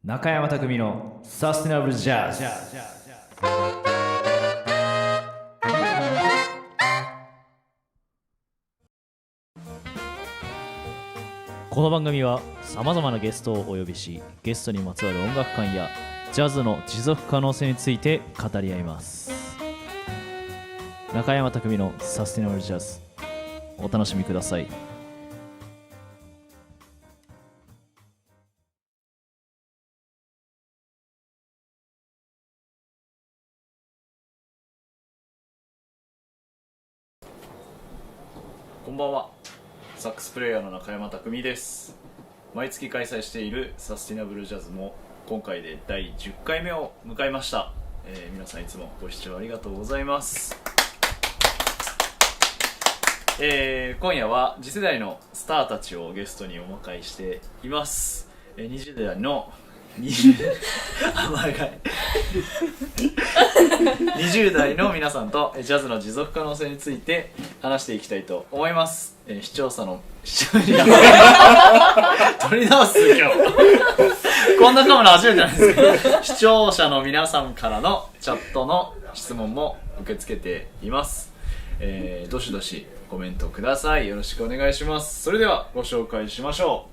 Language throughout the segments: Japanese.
中山匠のサステナブルジャズ。この番組はさまざまなゲストをお呼びし、ゲストにまつわる音楽観やジャズの持続可能性について語り合います。中山匠のサステナブルジャズ、お楽しみください。こんばんは、サックスプレイヤーの中山匠です。毎月開催しているサスティナブルジャズも今回で第10回目を迎えました。皆さんいつもご視聴ありがとうございます。今夜は次世代のスターたちをゲストにお迎えしています。20代の20代の皆さんとジャズの持続可能性について話していきたいと思います。視聴者の取り直す今日こんなカメラ初めてなんですけど、視聴者の皆さんからのチャットの質問も受け付けています。どしどしコメントください。よろしくお願いします。それではご紹介しましょう。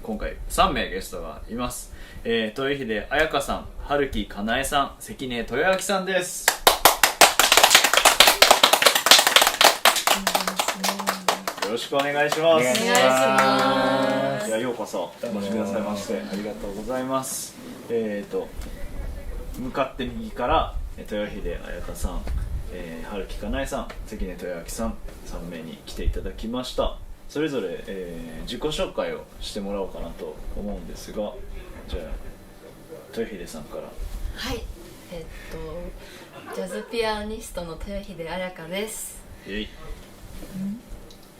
今回3名ゲストがいます。豊秀彩香さん、春木かなえさん、関根豊明さんです。よろしくお願いします。お願いします。いや、ようこそお越しくださいましてありがとうございます。向かって右から豊秀彩香さん、春木かなえさん、関根豊明さん、3名に来ていただきました。それぞれ、自己紹介をしてもらおうかなと思うんですが、じゃあ豊秀さんから。はい、ジャズピアニストの豊秀彩香です。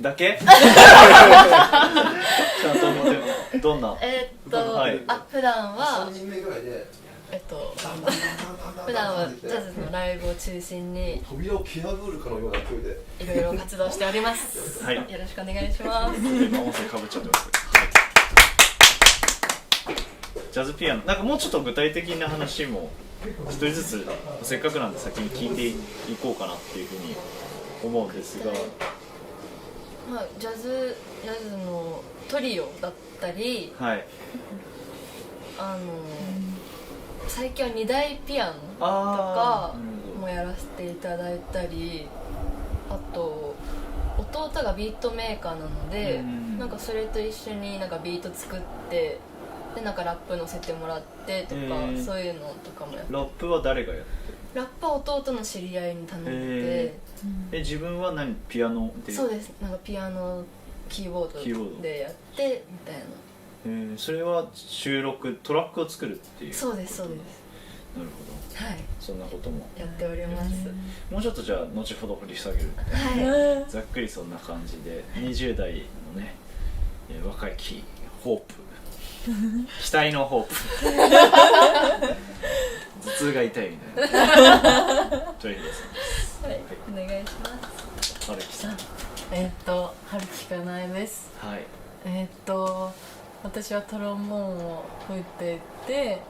だけ？ちゃんと思ってる。どんな？はい、普段は普段はジャズのライブを中心に扉を蹴破るかのような勢いでいろいろ活動しております。はい、よろしくお願いします。今音声かぶっちゃってます。ジャズピアノ、なんかもうちょっと具体的な話も一人ずつせっかくなんで先に聞いていこうかなっていうふうに思うんですが、まあ、ジャズのトリオだったり、はい、最近は2台ピアノとかもやらせていただいたり、あと弟がビートメーカーなので、なんかそれと一緒になんかビート作ってでなんかラップ乗せてもらってとか、そういうのとかもやって。ラップは誰がやってる？ラップは弟の知り合いに頼んでて、自分はピアノで？そうです、なんかピアノキーボードでやってみたいな。それは収録トラックを作るっていう？そうですそうです。なるほど、はい、そんなこともやっております。もうちょっとじゃあ後ほど掘り下げる、はい、ざっくりそんな感じで20代のね、若いホープ期待のホープ頭痛が痛いみたいなトレイです。はい、お願いします。春木さん。春木かなえです。はい。私はトロンボーンを吹いていて、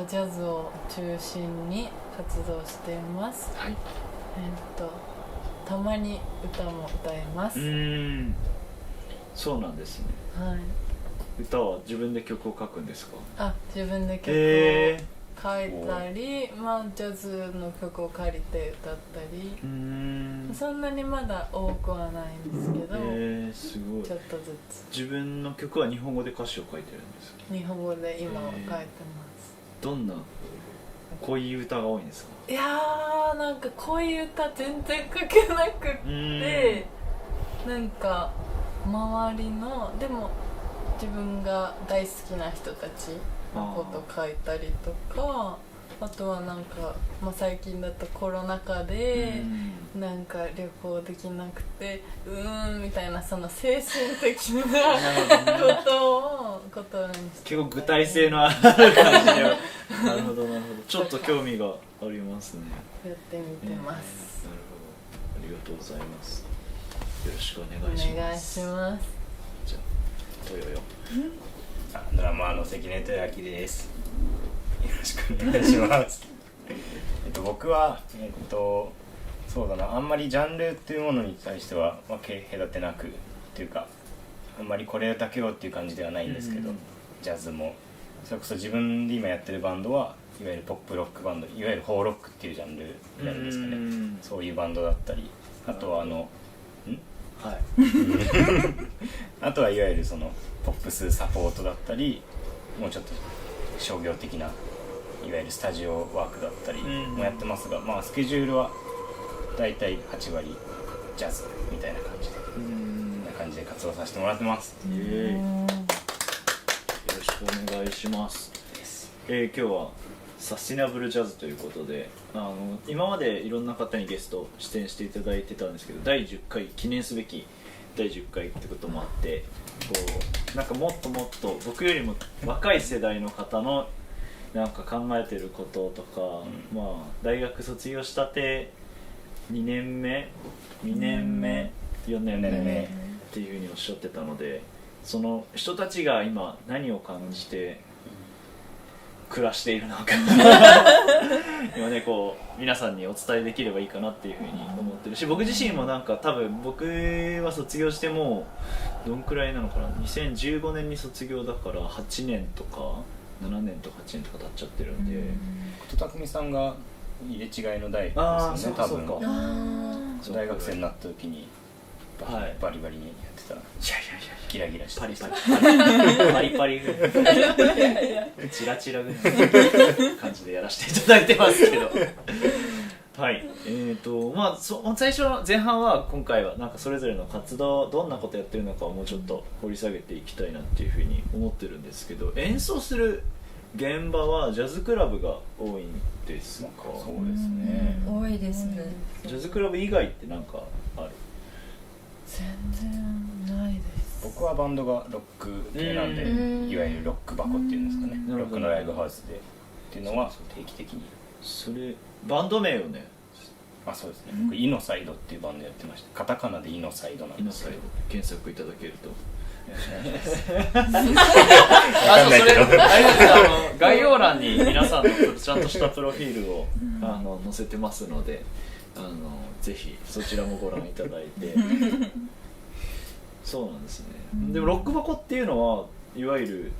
ジャズを中心に活動しています。はい。たまに歌も歌います。そうなんですね。はい。歌は自分で曲を書くんですか？自分で曲を書いたり、まあジャズの曲を借りて歌ったり、そんなにまだ多くはないんですけど、すごい。ちょっとずつ。自分の曲は日本語で歌詞を書いてるんですか？日本語で今は書いてます。どんなこういう歌が多いんですか？いやー、なんかこういう歌全然書けなくって、なんか周りのでも自分が大好きな人たちのこと書いたりとか、あとはなんか、まあ、最近だとコロナ禍でなんか旅行できなくてみたいな、その精神的なことにして結構具体性のある感じでなるほどなるほど、ちょっと興味がありますね。やってみてます。なるほど、ありがとうございます。よろしくお願いします。お願いします。じゃあ豊よドラマーの関根豊明です。よろしくお願いします僕はそうだな、あんまりジャンルっていうものに対しては分け隔てなくっていうか、あんまりこれだけをっていう感じではないんですけど、ジャズもそれこそ自分で今やってるバンドはいわゆるポップロックバンド、いわゆるホーロックっていうジャンルになるんですかね。そういうバンドだったり、あとはあとはいわゆるそのポップスサポートだったり、もうちょっと商業的ないわゆるスタジオワークだったりもやってますが、まあスケジュールはだいたい8割ジャズみたいな感じで、こんな感じで活動させてもらってます。よろしくお願いします。今日はサスティナブルジャズということで、今までいろんな方にゲスト出演していただいてたんですけど、第10回記念すべき第10回ってこともあって、こうなんかもっともっと僕よりも若い世代の方のなんか考えてることとか、まあ大学卒業したて2年目4年目っていうふうにおっしゃってたので、その人たちが今何を感じて暮らしているのか今ねこう皆さんにお伝えできればいいかなっていうふうに思ってるし、僕自身もなんか多分僕は卒業してもうどんくらいなのかな、2015年に卒業だから8年とか7年とか8年とか経っちゃってるんで、琴匠さんが入れ違いの代ですよね。多分大学生になった時にバリバリにやってた、ギラギラしてパリパリチラチラぐらいの感じでやらせていただいてますけどはい、まあ最初の前半は今回はなんかそれぞれの活動どんなことやってるのかをもうちょっと掘り下げていきたいなっていうふうに思ってるんですけど、演奏する現場はジャズクラブが多いんですか？そうですね、多いですね。ジャズクラブ以外ってなんかある？全然ないです。僕はバンドがロック系なんで、いわゆるロック箱っていうんですかね、ロックのライブハウスでっていうのは定期的に。それバンド名をね、そうですね、僕イノサイドっていうバンドやってました。カタカナでイノサイドなんですけど、検索いただけると概要欄に皆さんのちゃんとしたプロフィールを載せてますので、ぜひそちらもご覧いただいてそうなんですね。でもロック箱っていうのはいわゆる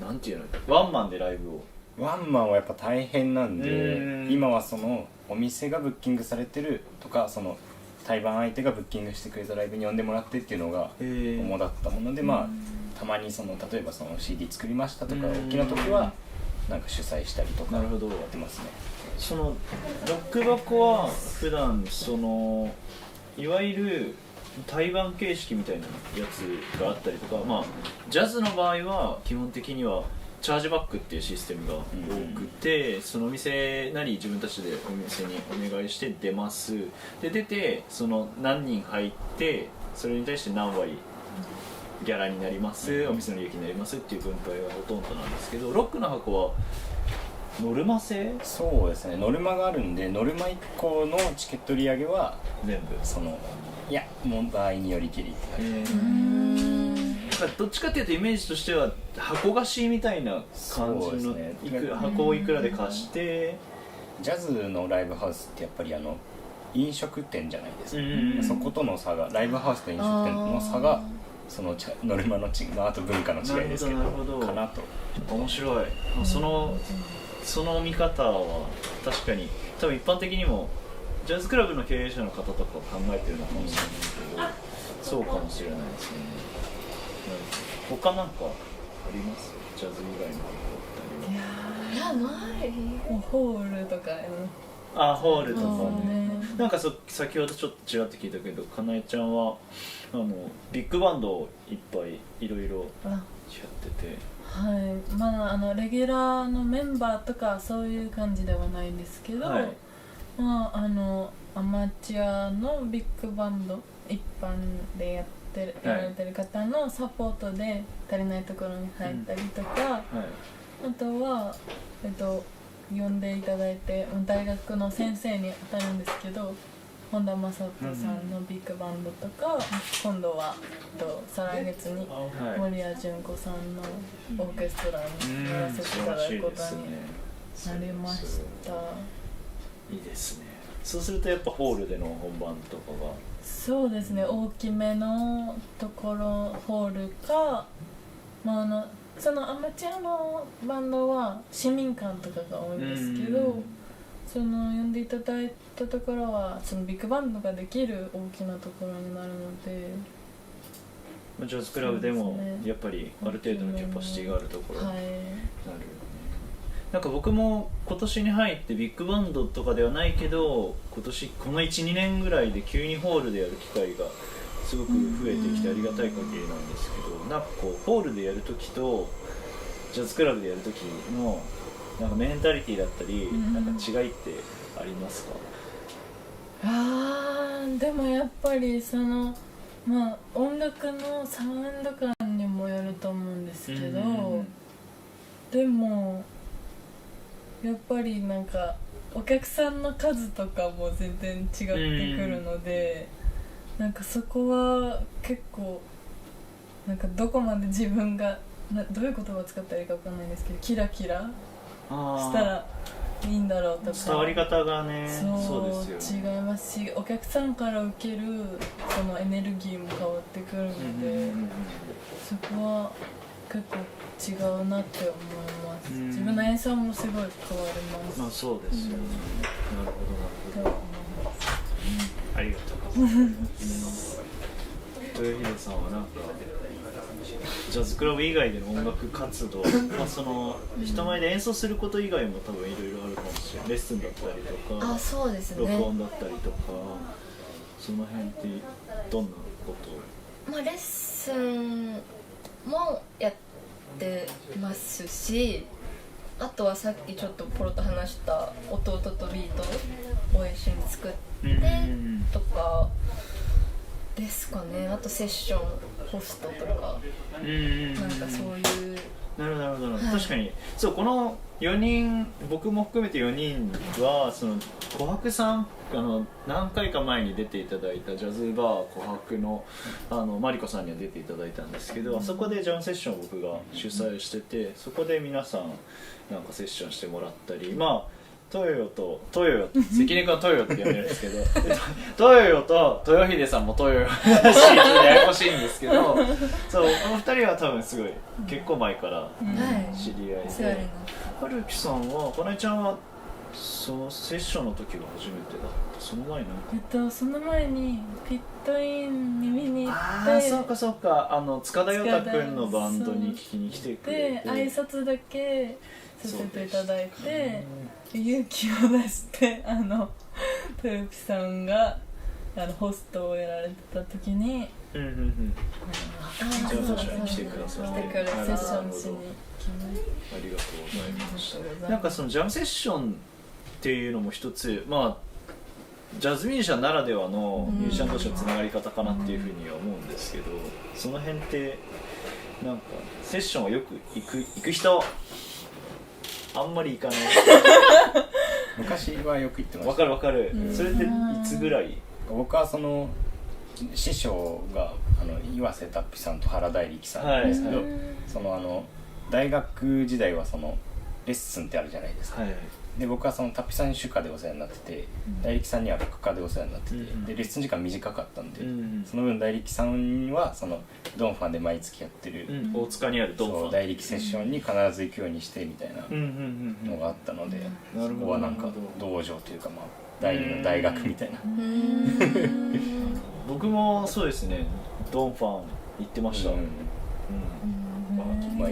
なんていうの、ワンマンでライブを。ワンマンはやっぱ大変なんで、今はそのお店がブッキングされてるとか、その対バン相手がブッキングしてくれたライブに呼んでもらってっていうのが主だったもので、まあたまにその例えばその CD 作りましたとか大きな時はなんか主催したりとかやってますね。そのロック箱は普段そのいわゆる対バン形式みたいなやつがあったりとか、まあジャズの場合は基本的にはチャージバックっていうシステムが多くて、そのお店なり自分たちでお店にお願いして出ます。で出てその何人入ってそれに対して何割ギャラになります、お店の利益になりますっていう分配がほとんどなんですけど、ロックの箱はノルマ制？そうですね、ノルマがあるんで、ノルマ1個のチケット売り上げは全部そのもう場合によりきりって感じ。どっちかっていうとイメージとしては箱貸しみたいな感じの、ね、箱をいくらで貸して、ジャズのライブハウスってやっぱり飲食店じゃないですか、そことの差が、ライブハウスと飲食店の差がそのノルマのあと文化の違いですけどかなと。面白い。その見方は確かに多分一般的にもジャズクラブの経営者の方とか考えてるのかもしれないけど、そうかもしれないですね。他なんかあります？ジャズ以外のこといやない。もうホールとかホールとかね。なんか先ほどちょっとちらっと聞いたけど、かなえちゃんはビッグバンドをいっぱいいろいろやってて、はい、まあレギュラーのメンバーとかそういう感じではないんですけど、まあアマチュアのビッグバンド一般でやられてる方のサポートで足りないところに入ったりとか、あとは呼んでいただいて大学の先生に当たるんですけど、本田正人さんのビッグバンドとか、今度は再来月に森谷純子さんのオーケストラにやらせていただくことになりました。いいですね。そうするとやっぱホールでの本番とかがそうですね、大きめのところホールか、そのアマチュアのバンドは市民館とかが多いんですけど、その呼んでいただいたところはそのビッグバンドができる大きなところになるので、ジャズクラブでもやっぱりある程度のキャパシティがあるところになるよね。なんか僕も今年に入ってビッグバンドとかではないけど、この 1,2 年ぐらいで急にホールでやる機会がすごく増えてきてありがたい限りなんですけど、なんかこうホールでやるときとジャズクラブでやるときのなんかメンタリティだったり、なんか違いってありますか？でもやっぱりその音楽のサウンド感にもよると思うんですけど、でもやっぱりなんかお客さんの数とかも全然違ってくるので、なんかそこは結構なんかどこまで自分がどういう言葉を使ったらいいか分かんないんですけど、キラキラしたらいいんだろうとか、伝わり方がね、そうですよね、違いますし、お客さんから受けるそのエネルギーも変わってくるので、そこは結構違うなって思います。自分の演奏もすごい変わります。そうですよね。なるほどなるほど。ありがとうございます。豊秀さんはなんかジャズクラブ以外での音楽活動、その人前で演奏すること以外も多分いろいろあるかもしれない。レッスンだったりとか、そうですね、録音だったりとか、その辺ってどんなことを？レッスンもやってますし、あとはさっきちょっとポロッと話した弟とビートを一緒に作ってとかですかね。あとセッションホストとか、なんかそういう。なるほど、確かにそう、この4人、僕も含めて4人はその琥珀さん、何回か前に出ていただいたジャズバー琥珀のマリコさんには出ていただいたんですけど、あそこでジャムセッションを僕が主催してて、そこで皆さんなんかセッションしてもらったり、トヨヨ、関根君はトヨヨって呼んでるんですけどトヨヨと豊秀さんもトヨヨらしい、ややこしいんですけど、そう、この2人は多分すごい結構前から知り合いで、はるきさんは、かなえちゃんはそのセッションの時が初めてだった。その前なんかその前にピットインに見に行って、そうか、塚田陽太君のバンドに聞きに来てくれて、挨拶だけさせていただいて、勇気を出して豊樹さんがホストをやられてた時に、じゃあ確かに来てくださって、セッションしに来ました。ありがとうございました。なんかそのジャムセッションっていうのも一つ、ジャズミュージシャンならではのミュージシャン同士のつながり方かなっていうふうには思うんですけど、その辺ってなんかセッションはよく行く人、あんまり行かない昔はよく行ってました。わかる、それっていつぐらい？僕はその師匠が岩瀬達比さんと原大力さんなんですけど、その大学時代はそのレッスンってあるじゃないですか、で僕はその達比さんに主科でお世話になってて、大力さんには副科でお世話になってて、でレッスン時間短かったんで、その分大力さんはそのドンファンで毎月やってる、大塚にあるドンファン、大力セッションに必ず行くようにしてみたいなのがあったので、そこはなんか道場というか第二の大学みたいな僕もそうですね、ドンファン行ってました。行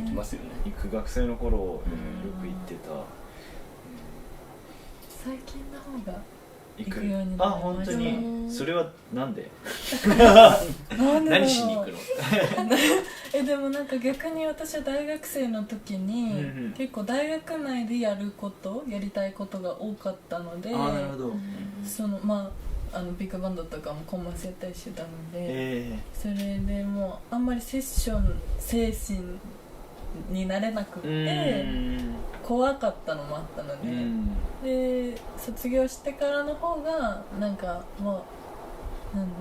きますよね。行く学生の頃よく行ってた。最近の方が行くようになりました。本当に。それはなんで？何しに行くの？でもなんか逆に私は大学生の時に、結構大学内でやりたいことが多かったので、なるほど。そのビッグバンドとかもコンマスやったりしてたので、それでもうあんまりセッション精神になれなくって怖かったのもあったので、で卒業してからの方がなんかもうなんだ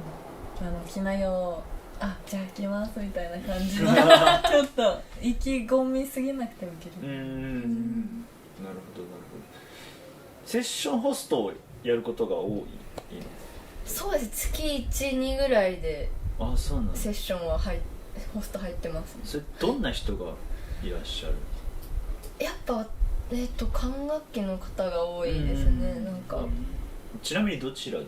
ろう、着なよ、あ、じゃあ来ますみたいな感じのちょっと意気込みすぎなくてもいける。なるほどなるほど。セッションホストをやることが多い？そうです。月 1,2 ぐらいでそうなんセッションはホスト入ってます、ね。それどんな人がいらっしゃる？やっぱ管楽器の方が多いですね。なんかちなみにどちらで？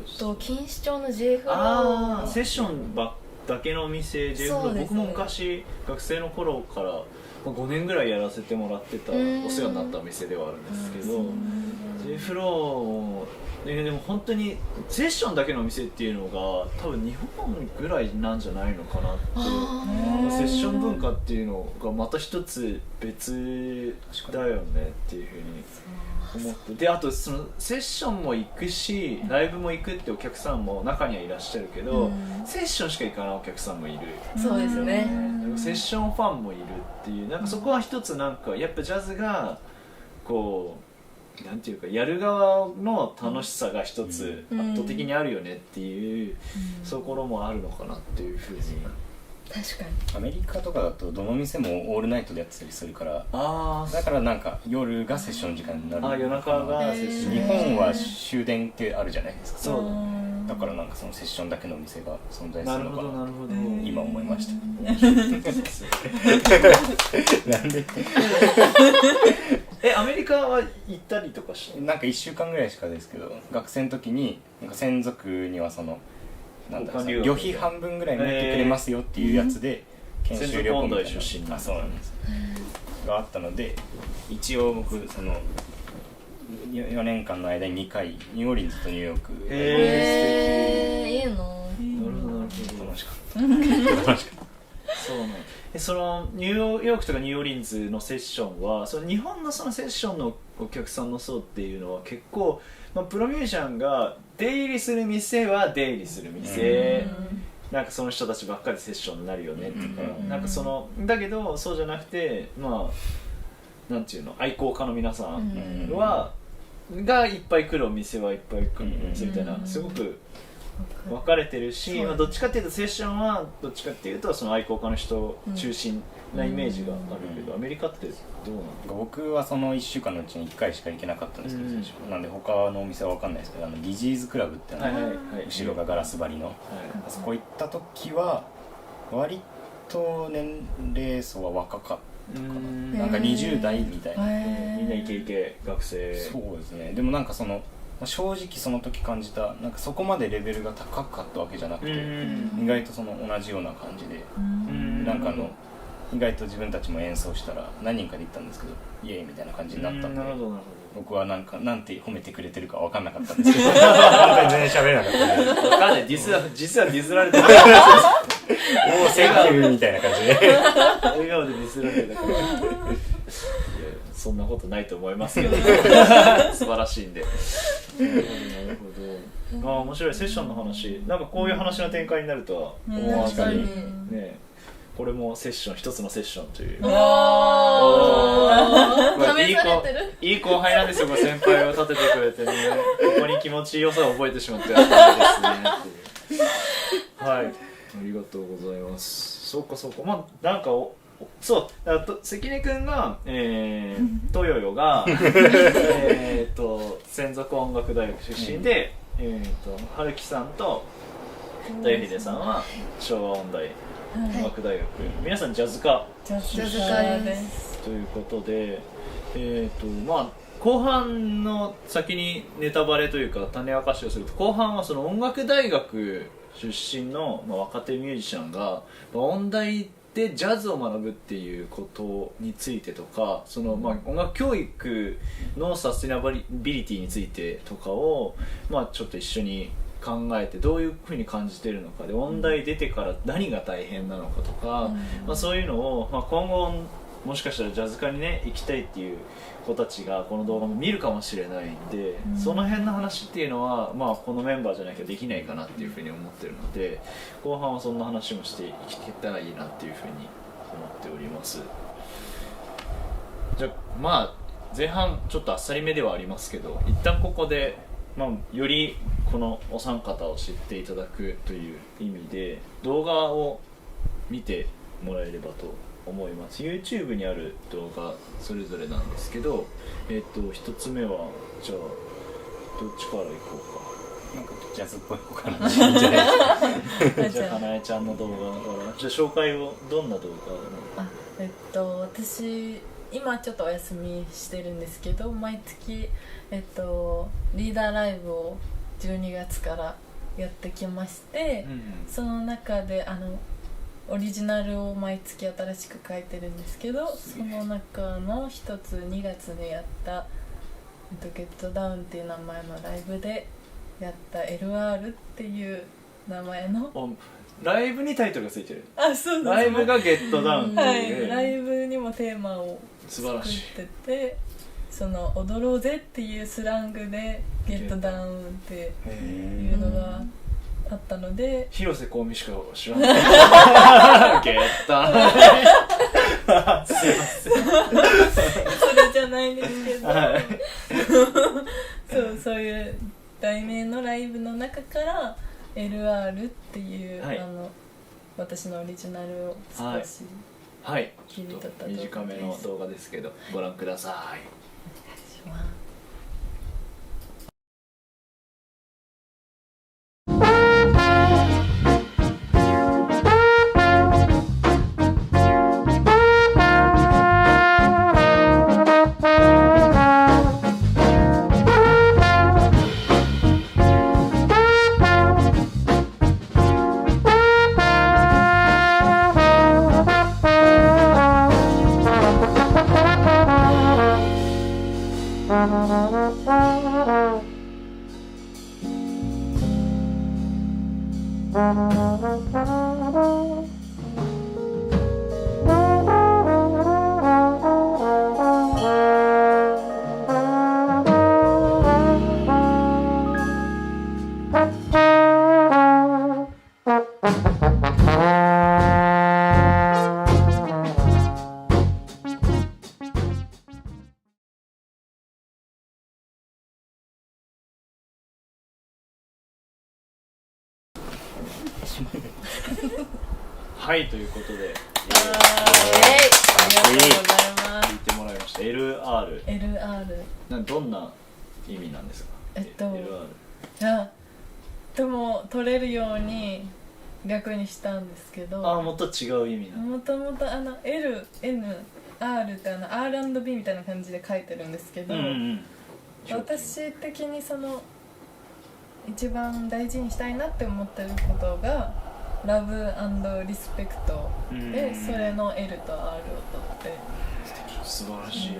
錦糸町の J フロー。セッションだけのお店 J フロー、ね、僕も昔学生の頃から5年ぐらいやらせてもらってたお世話になったお店ではあるんですけど、J フローでも本当にセッションだけのお店っていうのが多分日本ぐらいなんじゃないのかなって。セッション文化っていうのがまた一つ別だよねっていうふうに思って、であとそのセッションも行くしライブも行くってお客さんも中にはいらっしゃるけど、セッションしか行かないお客さんもいる。そうですね。セッションファンもいるっていう、なんかそこは一つなんかやっぱジャズがこうなんていうかやる側の楽しさが一つ圧倒的にあるよねっていうところもあるのかなっていうふうに。確かにアメリカとかだとどの店もオールナイトでやってたりするから、だからなんか夜がセッション時間になる。夜中がセッション。日本は終電ってあるじゃないですか。そうだからなんかそのセッションだけの店が存在するのかな。なるほど今思いました。なんでアメリカは行ったりとかして？なんか1週間ぐらいしかですけど、学生の時になんか専属にはそのなんだろう、旅費半分ぐらい持ってくれますよっていうやつで研修旅行みたいな、そうなんですがあったので、一応僕その4年間の間に2回ニューオーリンズとニューヨーク。いいの。なるほどなるほど。楽しかった。そうなん。そのニューヨークとかニューオーリンズのセッションは、その日本のそのセッションのお客さんの層っていうのは結構、プロミュージシャンが出入りする店は出入りする店、なんかその人たちばっかりセッションになるよねとか、なんかそのだけどそうじゃなくて、なんていうの、愛好家の皆さんがいっぱい来るお店はいっぱい来るお店みたいな、すごく分かれてるし、どっちかっていうとセッションはどっちかっていうとその愛好家の人中心なイメージがあるけど、アメリカってどうなの？僕はその1週間のうちに1回しか行けなかったんですけど、なんで他のお店は分かんないですけど、ディジーズクラブって後ろがガラス張りの、あそこ行った時は割と年齢層は若かったかな。なんか20代みたいな、みんなイケイケ学生。そうですね。でもなんかその正直その時感じた、なんかそこまでレベルが高かったわけじゃなくて、意外とその同じような感じで、なんか意外と自分たちも演奏したら何人かで行ったんですけど、イエーイみたいな感じになったんで、僕はなんて褒めてくれてるか分かんなかったんですけど本当に全然喋れなかったんで分かんない。実はディスられてる。おーセンキューみたいな感じで笑顔でディスられてるから。そんなことないと思いますけど素晴らしいんで。なるほど。面白い。セッションの話、なんかこういう話の展開になるとは思わずにね。これもセッション、一つのセッションという。いい後輩なんですよ。先輩を立ててくれてね、ここに気持ちよさを覚えてしまってやったんですね。はい、ありがとうございます。そうか。なんかそう関根君がトヨヨが専属音楽大学出身で、春樹さんと大秀さんは昭和音大音楽大学、皆さんジャズ科ですということで、後半の先にネタバレというか種明かしをすると、後半はその音楽大学出身の、若手ミュージシャンが、音大でジャズを学ぶっていうことについてとか、その音楽教育のサステナビリティについてとかを、ちょっと一緒に考えて、どういうふうに感じてるのかで、音大出てから何が大変なのかとか、そういうのを、今後もしかしたらジャズ科にね行きたいっていう子たちがこの動画も見るかもしれないんで、その辺の話っていうのは、このメンバーじゃなきゃできないかなっていうふうに思ってるので、後半はそんな話もしていけたらいいなっていうふうにっております。じゃあまあ前半ちょっとあっさりめではありますけど、一旦ここで、よりこのお三方を知っていただくという意味で動画を見てもらえればと思います。 YouTube にある動画それぞれなんですけど、一つ目はじゃあどっちからいこうか。なんかジャズっぽい方からじゃないですか。じゃあ花江ちゃんの動画からじゃあ紹介をどんな動画なの？私今ちょっとお休みしてるんですけど、毎月リーダーライブを12月からやってきまして、その中でオリジナルを毎月新しく書いてるんですけど、その中の一つ2月でやったゲットダウンっていう名前のライブでやった LR っていう名前のライブにタイトルがついてる。そうです。ライブがゲットダウンっていう、ライブにもテーマを作ってて、その踊ろうぜっていうスラングでゲットダウンっていうのがあったので、広瀬香美しか知らないゲットダウンすいませんそれじゃないんですけど、そういう題名のライブの中から LR っていう、私のオリジナルを少し切り取った動画です。短めの動画ですけどご覧ください。お願いします。はい、ということでありがとうございます。聞いてもらいました。 LR どんな意味なんですか？ LR でも取れるように逆にしたんですけど、もっと違う意味なの？もともとL、N、R って R&B みたいな感じで書いてるんですけど、私的にその一番大事にしたいなって思ってることがラブ&リスペクトで、それの L と R を取って。素晴らし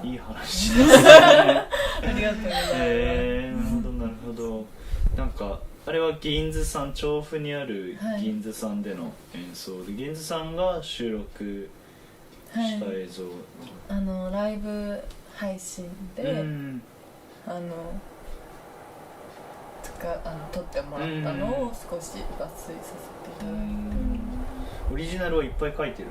い、いい話ですねありがとうございます。なるほどなるほど。なんかあれは銀座さん、調布にある銀座さんでの演奏で、銀座さんが収録した映像、ライブ配信で撮ってもらったのを少し抜粋させていただいて、オリジナルはいっぱい書いてる？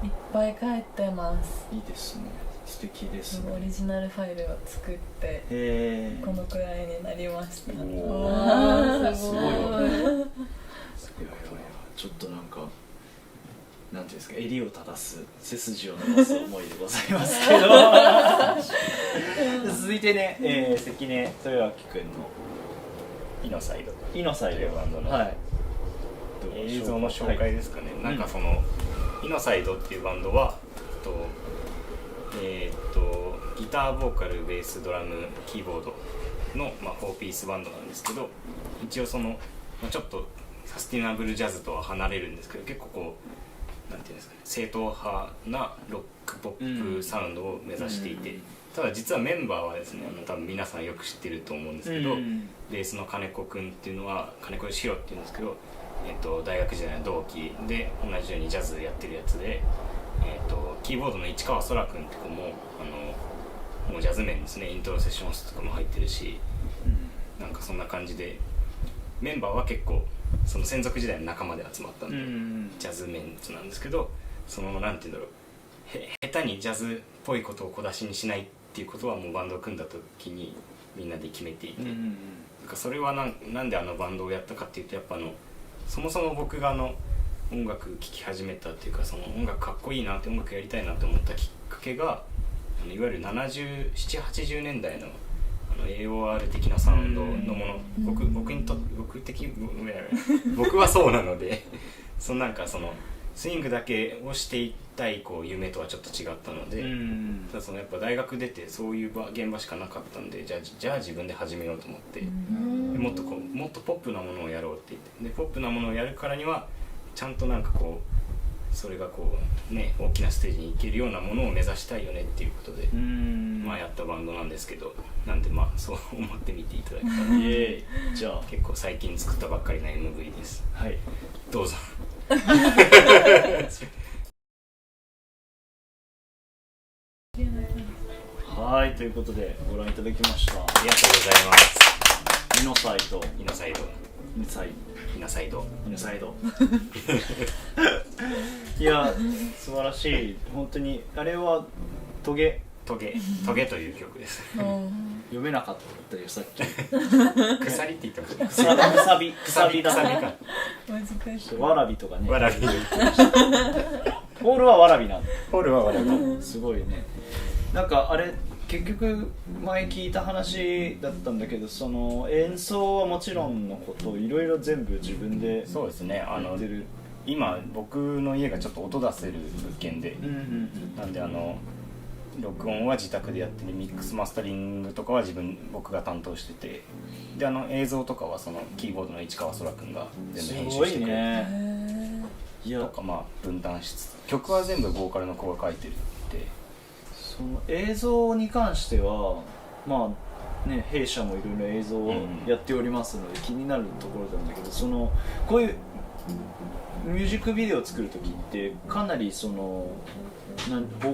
いっぱい書いてます。いいですね、素敵ですね。オリジナルファイルを作ってこのくらいになりました。すごいちょっとなんかなんていうんですか、襟を正す背筋を伸ばす思いでございますけど続いてね、関根豊明くんのイノサイドというバンドの、映像の紹介ですかね。なんかそのイノサイドっていうバンドはギター、ボーカル、ベース、ドラム、キーボードの、4ピースバンドなんですけど、一応そのちょっとサスティナブルジャズとは離れるんですけど、結構こうなんていうんですかね、正統派なロックポップサウンドを目指していて、ただ実はメンバーはですね、多分皆さんよく知ってると思うんですけど、ベースの金子くんっていうのは金子義弘っていうんですけど、大学時代の同期で同じようにジャズやってるやつで、キーボードの市川空くんって子ももうジャズ面ですね、イントロセッションスとかも入ってるし、なんかそんな感じでメンバーは結構その専属時代の仲間で集まったんで、ジャズメンツなんですけど、そのなんていうんだろう、下手にジャズっぽいことを小出しにしないっていうことはもうバンドを組んだ時にみんなで決めていて、なんかそれはなんでバンドをやったかっていうと、やっぱそもそも僕が音楽聴き始めたっていうか、その音楽かっこいいなって音楽やりたいなって思ったきっかけがいわゆる70、80年代のAOR 的なサウンドのもの、僕はそうなのでそのなんかそのスイングだけをしていったい夢とはちょっと違ったので、ただそのやっぱ大学出てそういう現場しかなかったんで、じゃあ自分で始めようと思って、もっとポップなものをやろうって言って、でポップなものをやるからにはちゃんとなんかそれがね、大きなステージに行けるようなものを目指したいよねっていうことでやったバンドなんですけど、なんでそう思って見ていただけたらじゃあ結構最近作ったばっかりな MV です。はい、どうぞはい、ということでご覧いただきました。ありがとうございます。イノサイドいや素晴らしい。本当にあれはトゲという曲です読めなかったよさっき鎖って言ってました。くさびだか難しい。わらびとかね。わらびホールはわらびなんだ。ホールはわらびすごいね。なんかあれ結局前聞いた話だったんだけど、その演奏はもちろんのこといろいろ全部自分で。そうですね、今僕の家がちょっと音出せる物件で、なんで録音は自宅でやってて、ミックスマスタリングとかは僕が担当してて、で映像とかはそのキーボードの市川空くんが全部編集してくれて、ね、とか分担しつつ、曲は全部ボーカルの子が書いてるって。その映像に関しては弊社もいろいろ映像をやっておりますので気になるところなんだけど、こういうミュージックビデオを作るときってかなり方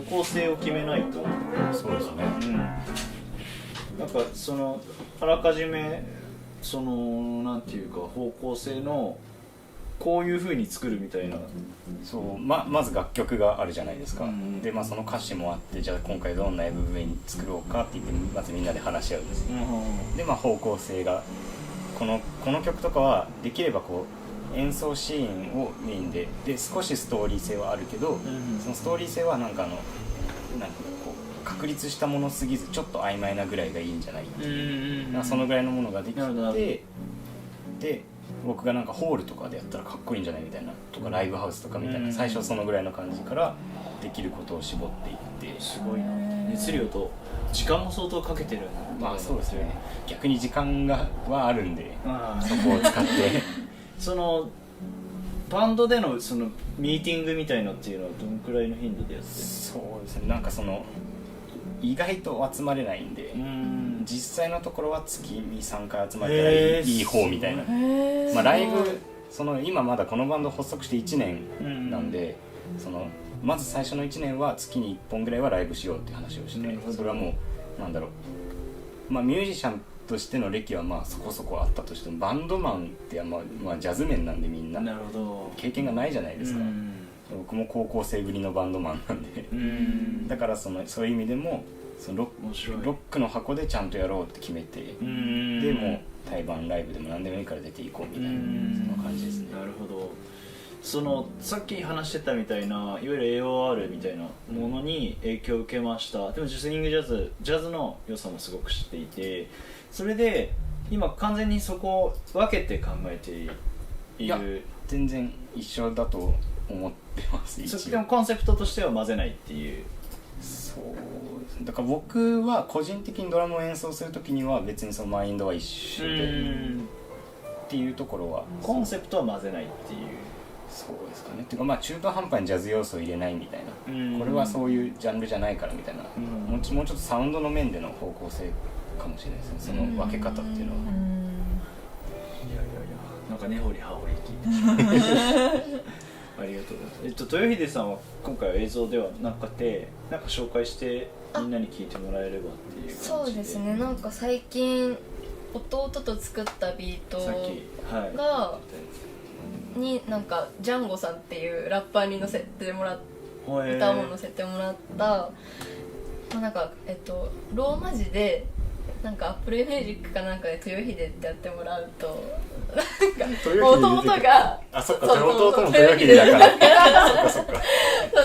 向性を決めないと。そうですね、なんかあらかじめなんていうか方向性のこういう風に作るみたいな。そうまず楽曲があるじゃないですか、でその歌詞もあって、じゃあ今回どんな MV に作ろうかって言ってまずみんなで話し合うんです、で方向性がこの曲とかはできれば演奏シーンをメインで少しストーリー性はあるけど、そのストーリー性は確立したものすぎずちょっと曖昧なぐらいがいいんじゃないっていう、そのぐらいのものができて、で僕がホールとかでやったらかっこいいんじゃないみたいなとか、ライブハウスとかみたいな、最初そのぐらいの感じからできることを絞っていって。すごいな。熱量と時間も相当かけてる。そうですね、逆に時間はあるんで、そこを使ってバンドでのミーティングみたいのっていうのはどのくらいの頻度でやってる？そうですね、意外と集まれないんで、実際のところは月に3回集まれたらいい方みたいな。ライブ今まだこのバンド発足して1年なんで、まず最初の1年は月に1本ぐらいはライブしようって話をして、それはもうミュージシャンとしての歴はそこそこあったとしても、バンドマンってジャズ面なんでみんな経験がないじゃないですか。僕も高校生ぶりのバンドマンなんで、だからそういう意味でもロックの箱でちゃんとやろうって決めて、でもう対バンライブでも何でもいいから出ていこうみたいな、そんな感じですね。なるほど。さっき話してたみたいないわゆる AOR みたいなものに影響を受けました。でもスイングジャズの良さもすごく知っていて、それで今完全にそこを分けて考えている。いや全然一緒だと思ってます。でもコンセプトとしては混ぜないっていう。そうだから僕は個人的にドラムを演奏するときには別にマインドは一緒でっていうところは、コンセプトは混ぜないっていう。そうですかね。っていうか中途半端にジャズ要素を入れないみたいな、これはそういうジャンルじゃないからみたいな、もうちょっとサウンドの面での方向性かもしれないですね、その分け方っていうのは。いやなんか根掘り葉掘り聞いてありがとうございます。豊秀さんは今回は映像ではなくて、なんか紹介してみんなに聞いてもらえればっていう感じで。そうですね、なんか最近弟と作ったビートがになんかジャンゴさんっていうラッパーに乗せてもらっ歌も載せてもらった、なんかローマ字でなんかアップルミュージックかなんかで豊秀ってやってもらうとなんか弟があ、そっか、弟も豊秀だからそっか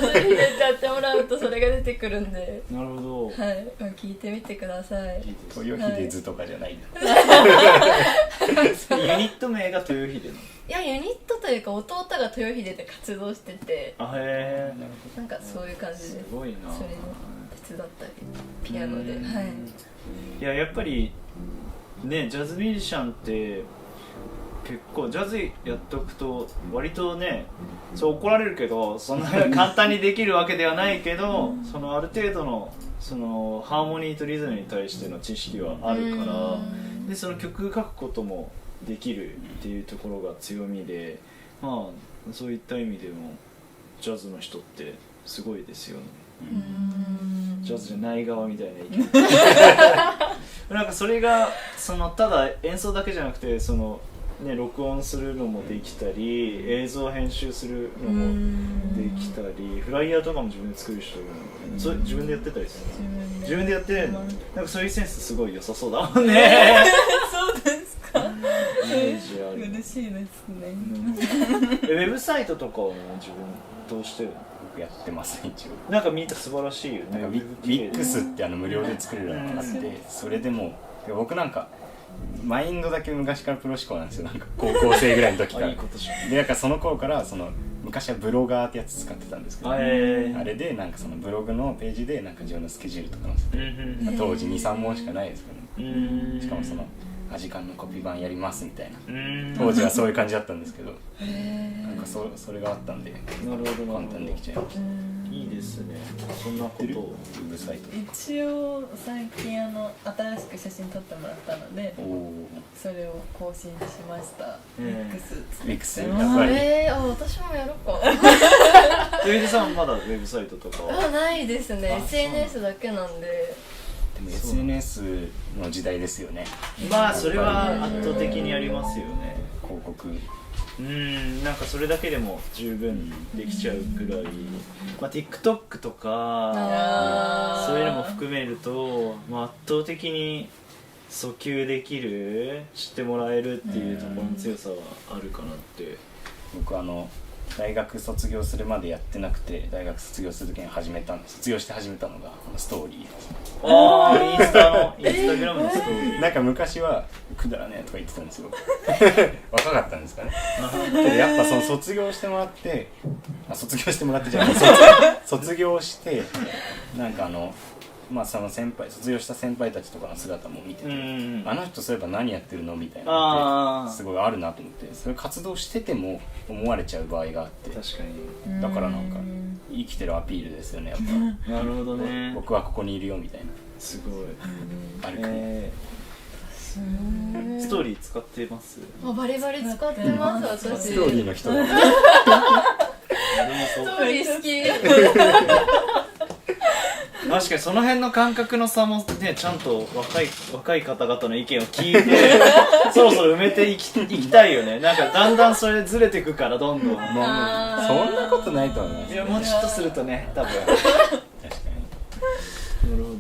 豊秀ってやってもらうとそれが出てくるんで、なるほど。はい、聞いてみてください。豊秀図とかじゃないんだ。ユニット名が豊秀なの？いや、ユニットというか弟が豊秀で活動してて、あ、へえ。なんかそういう感じですごいな。それの手伝ったりピアノで、はい。いや、やっぱりね、ジャズミュージシャンって結構ジャズやっておくと割とね、そう怒られるけどそんな簡単にできるわけではないけど、そのある程度のそのハーモニーとリズムに対しての知識はあるから、でその曲書くこともできるっていうところが強みで、まあそういった意味でもジャズの人ってすごいですよね。ジャズじゃない側みたいな意見なんかそれがそのただ演奏だけじゃなくてその、ね、録音するのもできたり映像編集するのもできたりフライヤーとかも自分で作る人いるので、それ自分でやってたりするの？自分でやってるの？なんかそういうセンスすごい良さそうだもんねそうですか。イメージある。嬉しいですね。ウェブサイトとかを自分どうしてるの？やってます一応。なんか見た素晴らしいよね。なんかウィックスって無料で作れるのがあって、それでも僕なんかマインドだけ昔からプロ志向なんですよ。なんか高校生ぐらいの時からいいことじゃん。でなんかその頃から昔はブロガーってやつ使ってたんですけど、あれでなんかそのブログのページでなんか自分のスケジュールとか載せて、当時 2,3 問しかないですけど、ね、しかもその時間のコピー版やりますみたいな、当時はそういう感じだったんですけど、なんかそれがあったんで、なるほど簡単にできちゃいました。いいですね。そんなことをウェブサイト一応最近新しく写真撮ってもらったので、それを更新しました。ウィックスやっあぱり私もやろうか豊秀さんまだウェブサイトとかは？ないですね。SNS だけなんで。でも SNS の時代ですよね。まあそれは圧倒的にありますよね。広告なんかそれだけでも十分できちゃうくらい、まあ、TikTok とかそういうのも含めると、まあ、圧倒的に訴求できる知ってもらえるっていうところの強さはあるかなって。僕大学卒業するまでやってなくて、大学卒業する時に卒業して始めたのがストーリーです。ああ、インスタグラムのストーリー。なんか昔はくだらねえとか言ってたんですよ若かったんですかねけどやっぱその卒業してもらってじゃない卒業してなんかまあその卒業した先輩たちとかの姿も見てて、あの人そういえば何やってるのみたいなのってすごいあるなと思って、それ活動してても思われちゃう場合があって、確かに。だからなんか生きてるアピールですよねやっぱなるほどね。僕はここにいるよみたいな、すごい。歩くストーリー使ってます？バリバリ使ってます私。ストーリーの人だストーリー好き確かにその辺の感覚の差もね、ちゃんと若い方々の意見を聞いてそろそろ埋めていきたいよね。なんかだんだんそれずれてくからどんどん。そんなことないと思います。いや、もうちょっとするとね、多分確かに。なるほど。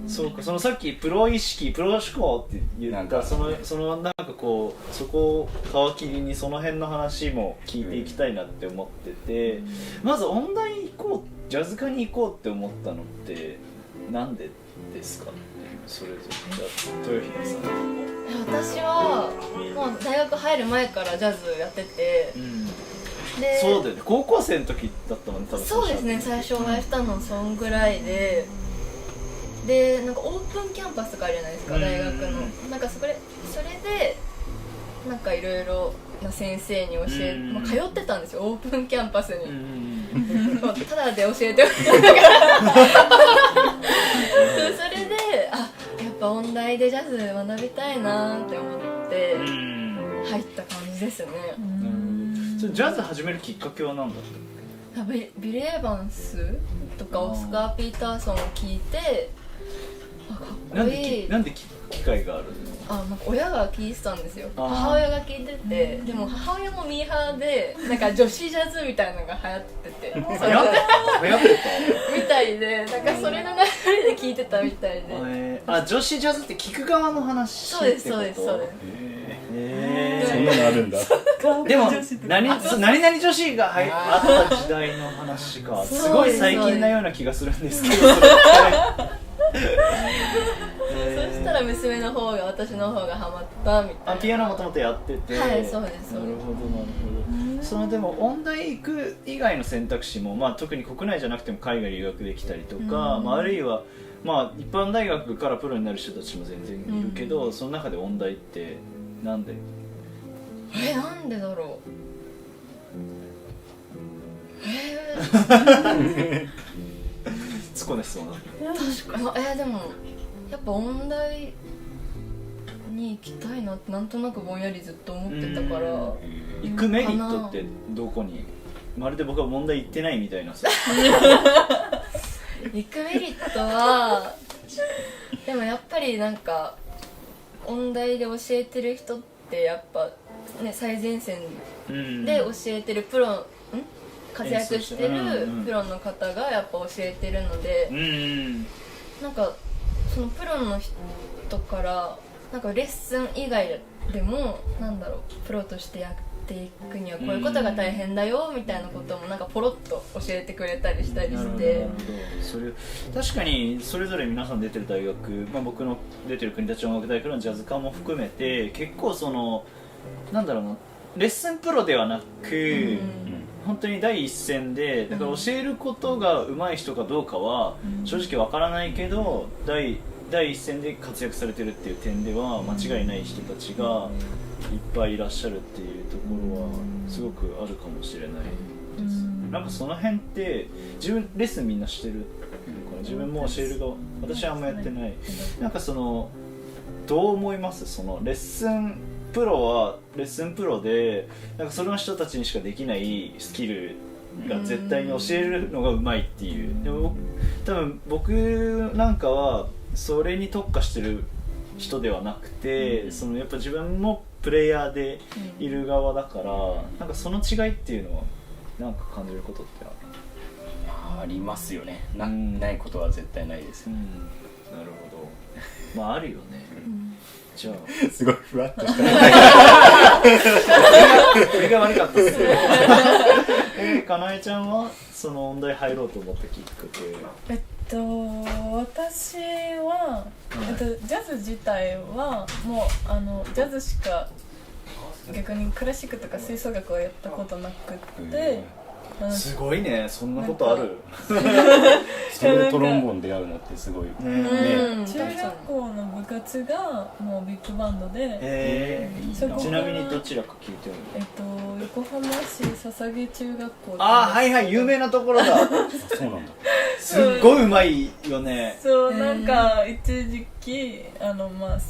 そうか、そのさっきプロ思考って言ったそのなんかこうそこを皮切りにその辺の話も聞いていきたいなって思ってて、まず音大に行こう、ジャズ科に行こうって思ったのってなんでですか？それぞれ豊秀さん。私はもう大学入る前からジャズやってて、でそうだよね、高校生の時だったもんね多分。そうですね、最初お会いしたのそんぐらいで、なんかオープンキャンパスとかあるじゃないですか、大学の。なんかそれでなんかいろいろな先生に通ってたんですよ、オープンキャンパスに。ただで教えてもらったからそれでやっぱ音大でジャズ学びたいなって思って入った感じですね。ジャズ始めるきっかけは何だったの？ビル・エヴァンスとかオスカー・ピーターソンを聞いて、かっこいい。なんで機会があるなんか親が聞いてたんですよ。あー母親が聞いてて、でも母親もミーハーでなんか女子ジャズみたいなのが流行っててそれ流行ってみたいで、なんかそれの流れで聞いてたみたいで、女子ジャズって聞く側の話ってこと？そうですそうです。そんなのあるんだ。でも何々女子があった時代の話か。すごい最近なような気がするんですけど、そしたら娘の方が私の方がハマったみたいな。ピアノもともとやってて、はい、そうです。なるほど。そのでも音大行く以外の選択肢も、特に国内じゃなくても海外留学できたりとか、あるいは一般大学からプロになる人たちも全然いるけど、その中で音大ってなんで？なんでだろう。つこねそうな。確かに。でもやっぱ音大に行きたいなってなんとなくぼんやりずっと思ってたから。行くメリットってどこに？まるで僕は問題行ってないみたいなさ。行くメリットはでもやっぱりなんか音大で教えてる人ってやっぱね、最前線で教えてる活躍してるプロの方がやっぱ教えてるので、なんかそのプロの人からなんかレッスン以外でもなんだろう、プロとしてやっていくにはこういうことが大変だよみたいなこともなんかポロッと教えてくれたりしたりして、それ確かにそれぞれ皆さん出てる大学、僕の出てる国立音楽大学のジャズ科も含めて結構そのなんだろうな、レッスンプロではなく、本当に第一線で、だから教えることが上手い人かどうかは正直わからないけど、第一線で活躍されてるっていう点では間違いない人たちがいっぱいいらっしゃるっていうところはすごくあるかもしれないです。なんかその辺って自分レッスンみんなしてるのかな、自分も教える側、私はあんまやってない。なんかそのどう思います？そのレッスンプロはレッスンプロでなんかその人たちにしかできないスキルが絶対に教えるのがうまいっていう。でも多分僕なんかはそれに特化してる人ではなくて、そのやっぱ自分もプレイヤーでいる側だから、なんかその違いっていうのはなんか感じることってありますよね。ないことは絶対ないですよ。なるほど。あるよね。じゃあすごいふわっとしたそれが悪かったですね。かなえちゃんはその音大入ろうと思ったきっかけ？私は、ジャズ自体はもうジャズしか逆にクラシックとか吹奏楽はやったことなくて、すごいね、そんなことある？それでトロンボーン出会うのってすごいね。中学校の部活がもうビッグバンドで、ちなみにどちらか聞いてるの？横浜市笹毛中学校。はいはい、有名なところだ。そうなんだ。すっごいうまいよね。そう、なんか一時期ス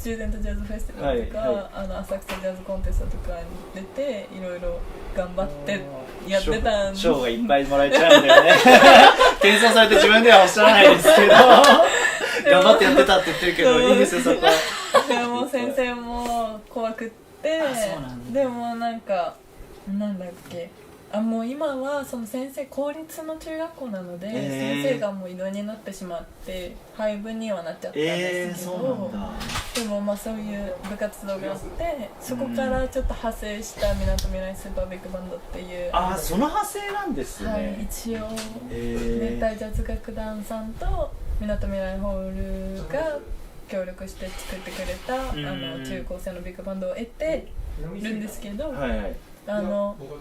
チューデントジャズフェスティバルとか、浅草ジャズコンテストとかに出ていろいろ頑張ってやってたんです。賞がいっぱいもらえちゃうんだよね。謙遜されて自分ではおっしゃらないですけど頑張ってやってたって言ってるけど、いいんですよそこは。もう先生も怖くって、でもなんだっけ、もう今はその先生公立の中学校なので、先生がもう異動になってしまって廃部にはなっちゃったんですけど、でもそういう部活動があって、そこからちょっと派生したみなとみらいスーパービッグバンドっていう、その派生なんですね。はい、一応熱帯ジャズ楽団さんとみなとみらいホールが協力して作ってくれた中高生のビッグバンドを得てるんですけど、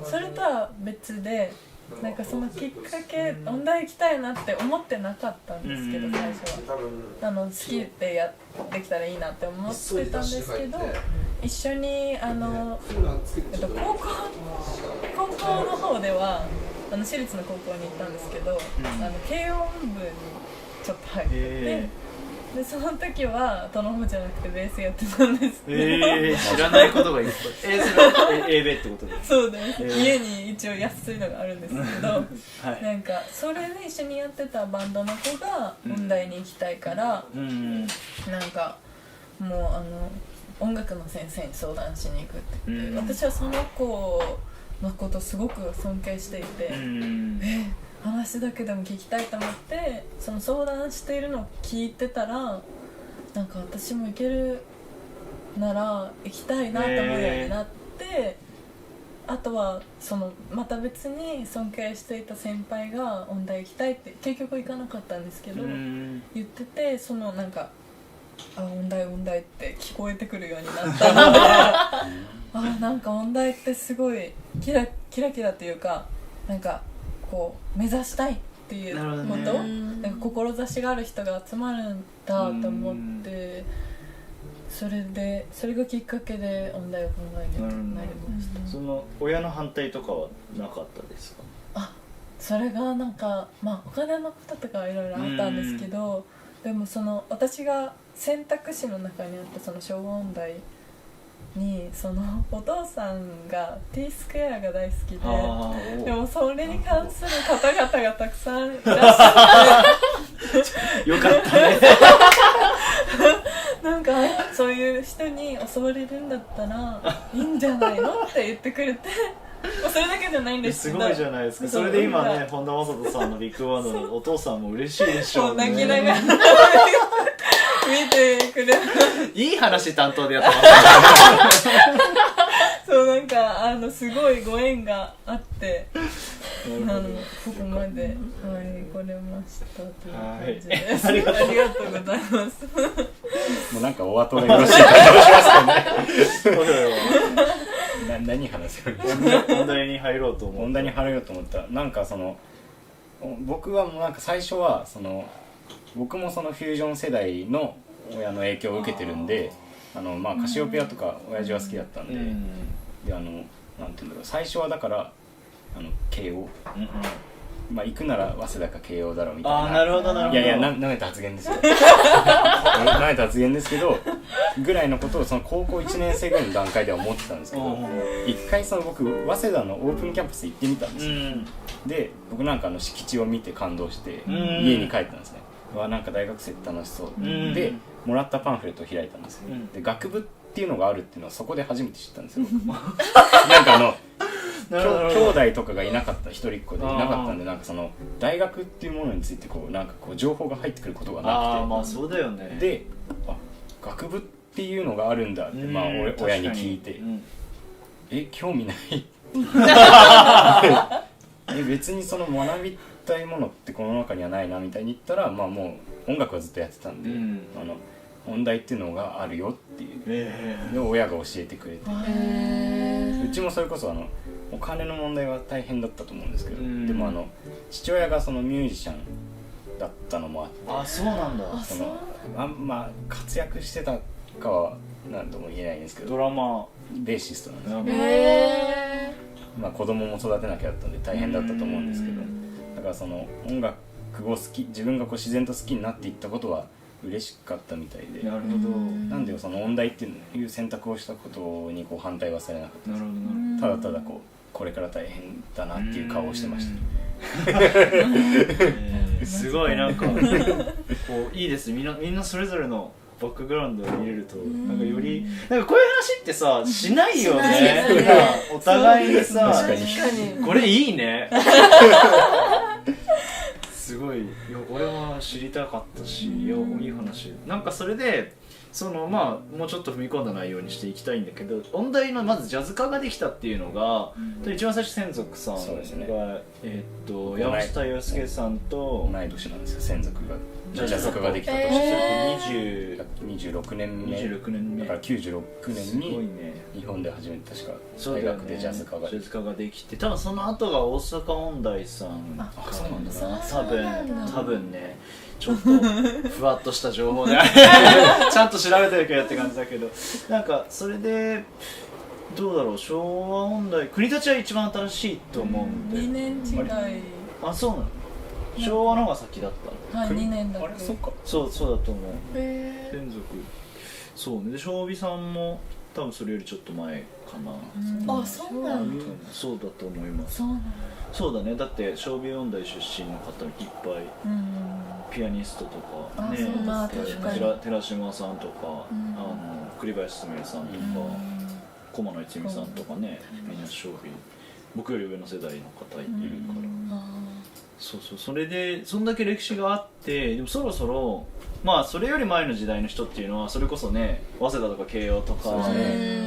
それとは別で、なんかそのきっかけ、音大行きたいなって思ってなかったんですけど、最初は好きでできたらいいなって思ってたんですけど、一緒に高校の方では私立の高校に行ったんですけど、軽音部にちょっと入ってて、でその時はトロンボじゃなくてベースやってたんですけど、知らないことがいっぱい。それ A ベってことです。そうです、家に一応安いのがあるんですけど、なんかそれで一緒にやってたバンドの子が音大に行きたいから、なんかもう音楽の先生に相談しに行くって言って、うん私はその子のことすごく尊敬していて、話だけでも聞きたいと思ってその相談しているのを聞いてたら、なんか私も行けるなら行きたいなと思うようになって、あとはそのまた別に尊敬していた先輩が音大行きたいって結局行かなかったんですけど、言ってて、そのなんか音大って聞こえてくるようになったのでなんか音大ってすごいキラキラっていうか、なんかこう目指したいっていうこと、なんか志がある人が集まるんだと思って、それがきっかけで音大を考えるようになりました。その親の反対とかはなかったですか？それがなんかお金のこととかはいろいろあったんですけど、でもその私が選択肢の中にあったその昭和音大にそのお父さんが T スクエアが大好きで、でもそれに関する方々がたくさんいらっしゃってよかったねなんかそういう人に襲われるんだったらいいんじゃないのって言ってくれてそれだけじゃないんですけど、すごいじゃないですか。それで今ね、本田正人さんのビッグバンドのお父さんも嬉しいでしょうね。泣きながら見てくれるいい話担当でやってますねそうなんかすごいご縁があってここまで来れましたという感じです、ありがとうございますもうなんかお後がよろしい感じがしますよね何話せるんですか？問題に入ろうと思ったなんかその僕はもうなんか最初はその僕もそのフュージョン世代の親の影響を受けてるんで、カシオペアとか親父は好きだったんで、でなんていうんだろう、最初はだから慶応、行くなら早稲田か慶応だろうみたいな。なるほどなるほど。いやなめた発言ですよなめた発言ですけどぐらいのことをその高校1年生ぐらいの段階では思ってたんですけど、一回その僕早稲田のオープンキャンパス行ってみたんですよ。で僕なんか敷地を見て感動して家に帰ったんですね。なんか大学生って楽しそうで、もらったパンフレットを開いたんですよ。で学部っていうのがあるっていうのはそこで初めて知ったんですよなんか兄弟とかがいなかった、一人っ子でいなかったんで、なんかその大学っていうものについてなんか情報が入ってくることがなくて、そうだよね。で学部っていうのがあるんだって親に聞いて、興味ない別にその学びたいものってこの中にはないなみたいに言ったら、もう音楽はずっとやってたんで、音大っていうのがあるよっていうのを親が教えてくれて、うちもそれこそお金の問題は大変だったと思うんですけど、でも父親がそのミュージシャンだったのもあって、そうなんだ。活躍してたかは何とも言えないんですけど、ドラマベーシストなんですよ。子供も育てなきゃだったんで大変だったと思うんですけど、だからその音楽を自分が自然と好きになっていったことは嬉しかったみたいで、なるほど。なんでその音大っていう選択をしたことに反対はされなかったです。ただただこれから大変だなっていう顔をしてましたすごいなんかいいです。みんなそれぞれのバックグラウンドを見れるとなんかよりなんかこういう話ってさしないよね。お互いにさ、確かにこれいいねすごい。俺は知りたかったし、いい話。なんかそれでもうちょっと踏み込んだ内容にしていきたいんだけど、音大のまずジャズ科ができたっていうのが、一番最初専属さんが、山下洋介さんと同い年なんですよ。専属がジャズ科ができたとして26年目だから96年に日本で初めて確か大学でジャズ科ができて、多分その後が大阪音大さんかな。多分ね、ちょっとふわっとした情報でちゃんと調べてるけどって感じだけど、なんかそれでどうだろう、昭和音大国立は一番新しいと思うんで、2年時代。そうなの。昭和の方が先だった。2年だけ。そうだと思う。専属。そうね。で、昭美さんも多分それよりちょっと前かな。あ、そうなんだ。そうだと思います。そうなんだ。そうだね。だって小美音大出身の方いっぱい、ピアニストとかね、寺島さんとか、栗林すみれさんとか、駒野一美さんとかね、みんな小美、僕より上の世代の方いるから、そうそう、それでそんだけ歴史があって、でもそろそろまあそれより前の時代の人っていうのはそれこそね、早稲田とか慶応とか、ジ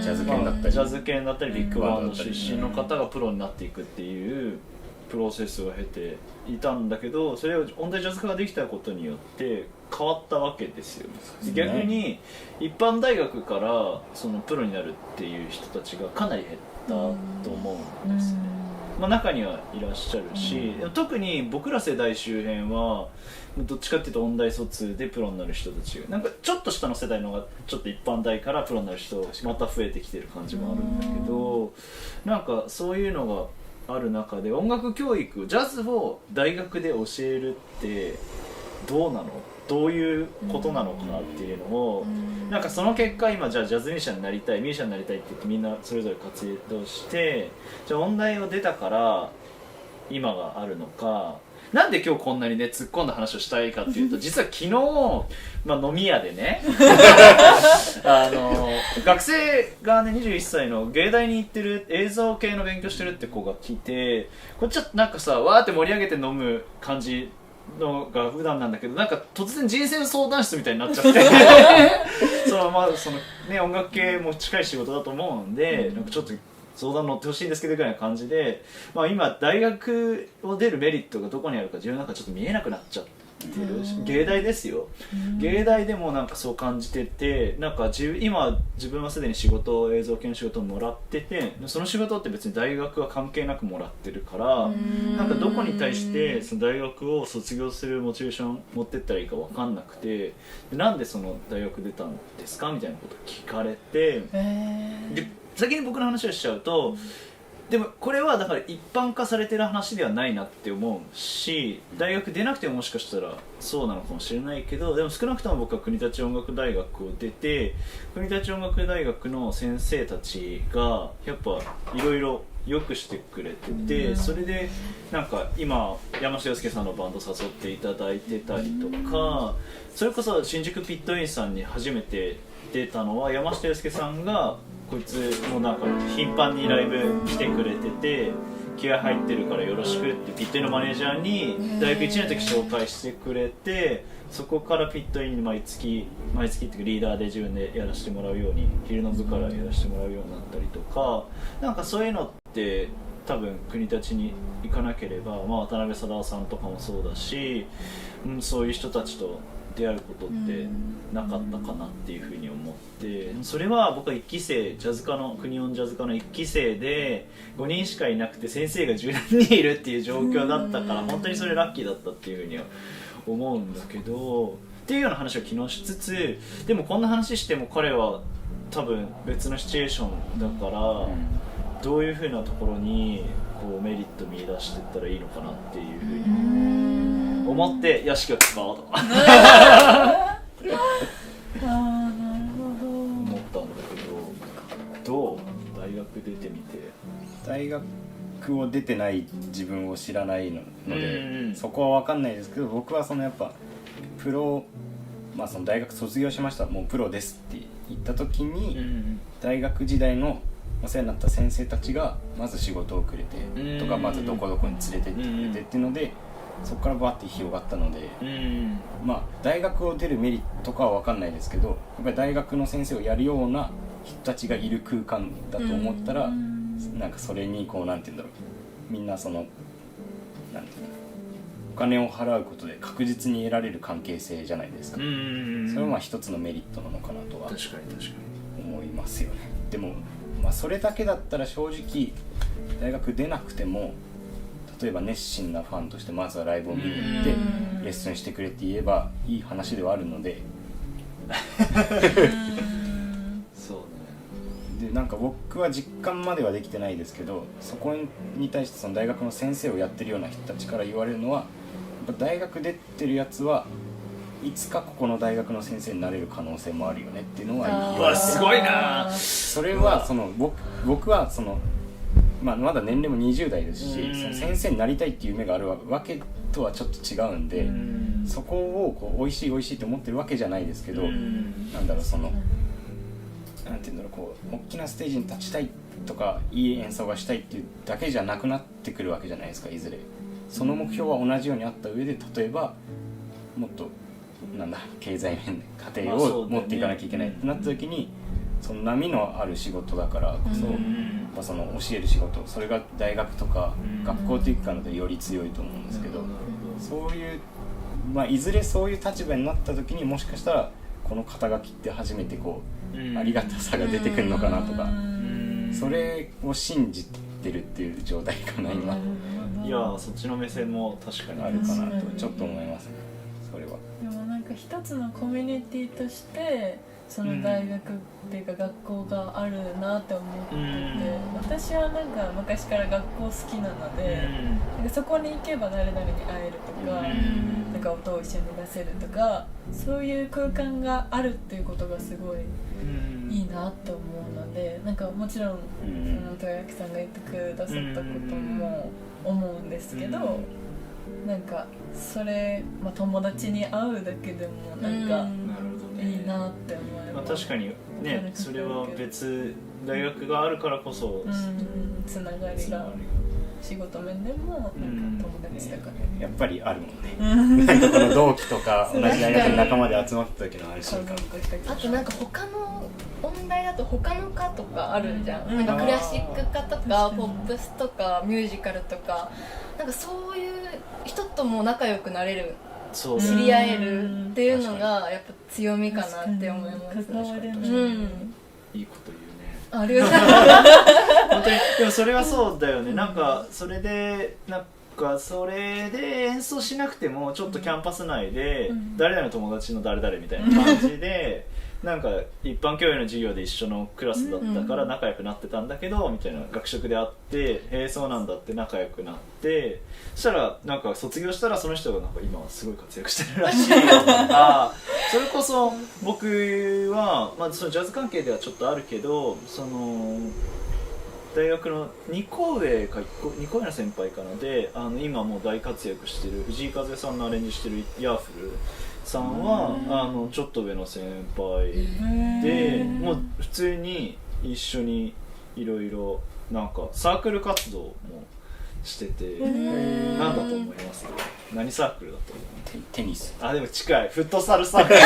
ャズ犬だったり、ジャズ犬だったりビッグバンド出身の方がプロになっていくっていうプロセスを経ていたんだけど、それを音大ジャズ科ができたことによって変わったわけですよ。逆に一般大学からそのプロになるっていう人たちがかなり減ったと思うんですね。まあ、中にはいらっしゃるし、特に僕ら世代周辺はどっちかっていうと音大卒でプロになる人たちがなんかちょっと下の世代の方がちょっと一般大からプロになる人また増えてきてる感じもあるんだけど、なんかそういうのがある中で音楽教育、ジャズを大学で教えるってどうなの、どういうことなのかなっていうのを、なんかその結果今じゃあジャズミュージシャンになりたい、ミュージシャンになりたいって言ってみんなそれぞれ活動して、じゃあ音大を出たから今があるのか、なんで今日こんなにね突っ込んだ話をしたいかっていうと、実は昨日、まあ、飲み屋でね学生がね21歳の芸大に行ってる映像系の勉強してるって子が来て、こっちはなんかさわーって盛り上げて飲む感じのが普段なんだけど、なんか突然人生相談室みたいになっちゃってまあそのね音楽系も近い仕事だと思うんで、なんかちょっと相談乗ってほしいんですけどぐらいな感じで、まあ、今大学を出るメリットがどこにあるか自分なんかちょっと見えなくなっちゃってる。芸大ですよ。芸大でもなんかそう感じてて、なんか今自分はすでに仕事、映像系の仕事をもらってて、その仕事って別に大学は関係なくもらってるから、なんかどこに対してその大学を卒業するモチベーション持ってったらいいか分かんなくて、なんでその大学出たんですかみたいなこと聞かれて、で先に僕の話をしちゃうと、でもこれはだから一般化されてる話ではないなって思うし、大学出なくてももしかしたらそうなのかもしれないけど、でも少なくとも僕は国立音楽大学を出て、国立音楽大学の先生たちがやっぱいろいろよくしてくれてて、それでなんか今山下洋介さんのバンド誘っていただいてたりとか、それこそ新宿ピットインさんに初めて出たのは山下洋介さんが、こいつもなんか頻繁にライブ来てくれてて気合入ってるからよろしくってピットインのマネージャーに大学1年の時紹介してくれて、そこからピットインに毎月っていうかリーダーで自分でやらせてもらうように、昼の部からやらせてもらうようになったりとか、なんかそういうのって多分国立に行かなければ、まあ、渡辺貞夫さんとかもそうだし、そういう人たちと出会うことってなかったかなっていうふうに思って、それは僕は1期生、ジャズ科の国音ジャズ科の1期生で5人しかいなくて先生が10何人いるっていう状況だったから、本当にそれラッキーだったっていうふうには思うんだけど、っていうような話を昨日しつつ、でもこんな話しても彼は多分別のシチュエーションだから、どういうふうなところにこうメリット見出していったらいいのかなっていうふうに思って屋敷を使おうと思ったんだけど、どう大学出てみて。大学を出てない自分を知らないので、そこは分かんないですけど、僕はそのやっぱプロ、まあその大学卒業しました、もうプロですって言った時に、大学時代のお世話になった先生たちがまず仕事をくれてとか、まずどこどこに連れてってくれてっていうので、そこからバーって広がったので、まあ大学を出るメリットかは分かんないですけど、やっぱり大学の先生をやるような人たちがいる空間だと思ったら、なんかそれにこうなんていうんだろう、みんなそのなんていうの、お金を払うことで確実に得られる関係性じゃないですか。それはまあ一つのメリットなのかなとは思いますよね。でもまあそれだけだったら正直大学出なくても、例えば熱心なファンとしてまずはライブを見に行ってレッスンしてくれって言えばいい話ではあるのでそうね。でなんか僕は実感まではできてないですけど、そこに対してその大学の先生をやってるような人たちから言われるのは、やっぱ大学出てるやつはいつかここの大学の先生になれる可能性もあるよねっていうのは言われて、うわすごいな。それはその僕はその、まだ年齢も20代ですし、その先生になりたいっていう夢があるわけとはちょっと違うんで、そこをこう美味しい美味しいって思ってるわけじゃないですけど、なんだろう、そのなんていうんだろう、こう大きなステージに立ちたいとかいい演奏がしたいっていうだけじゃなくなってくるわけじゃないですか。いずれその目標は同じようにあった上で、例えばもっとなんだ経済面で家庭を持っていかなきゃいけないってなった時に、その波のある仕事だからこそ、その教える仕事、それが大学とか学校というかのでより強いと思うんですけど、そういう、いずれそういう立場になった時にもしかしたらこの肩書きって初めてこうありがたさが出てくるのかなとか、それを信じてるっていう状態かな今。いやそっちの目線も確かにあるかなとちょっと思いますね、それは。でもなんか一つのコミュニティとしてその大学っていうか学校があるなって思ってて、私はなんか昔から学校好きなので、なんかそこに行けば誰々に会えるとか、なんか音を一緒に出せるとか、そういう空間があるっていうことがすごいいいなって思うので、なんかもちろん豊明さんが言ってくださったことも思うんですけど、なんかそれ、友達に会うだけでもなんかいいなって思います。確かにね、それは別大学があるからこそつながりが仕事面でもなんか友達とかでもやっぱりあるもんねなんかこの同期とか同じ大学の仲間で集まった時の安心感。あとなんか他の音大だと他の科とかあるじゃん、なんかクラシック科とかポップスとかミュージカルとか、なんかそういう人とも仲良くなれる、知り合えるっていうのがやっぱ強みかなって思います。関われない、いいこと言うね。ありがとうございます本当に。でもそれはそうだよね。なんかそれで演奏しなくてもちょっとキャンパス内で誰々の友達の誰々みたいな感じでなんか一般教養の授業で一緒のクラスだったから仲良くなってたんだけどみたいな、学食で会ってへえそうなんだって仲良くなって、そしたらなんか卒業したらその人がなんか今はすごい活躍してるらしいよとかそれこそ僕は、そのジャズ関係ではちょっとあるけど、その大学の2個上の先輩かなで、今もう大活躍してる藤井風さんのアレンジしてるヤーフルさんはちょっと上の先輩で、もう普通に一緒にいろいろなんかサークル活動もしてて、なんだと思います？何サークルだと思う？テニス。でも近い、フットサルサークル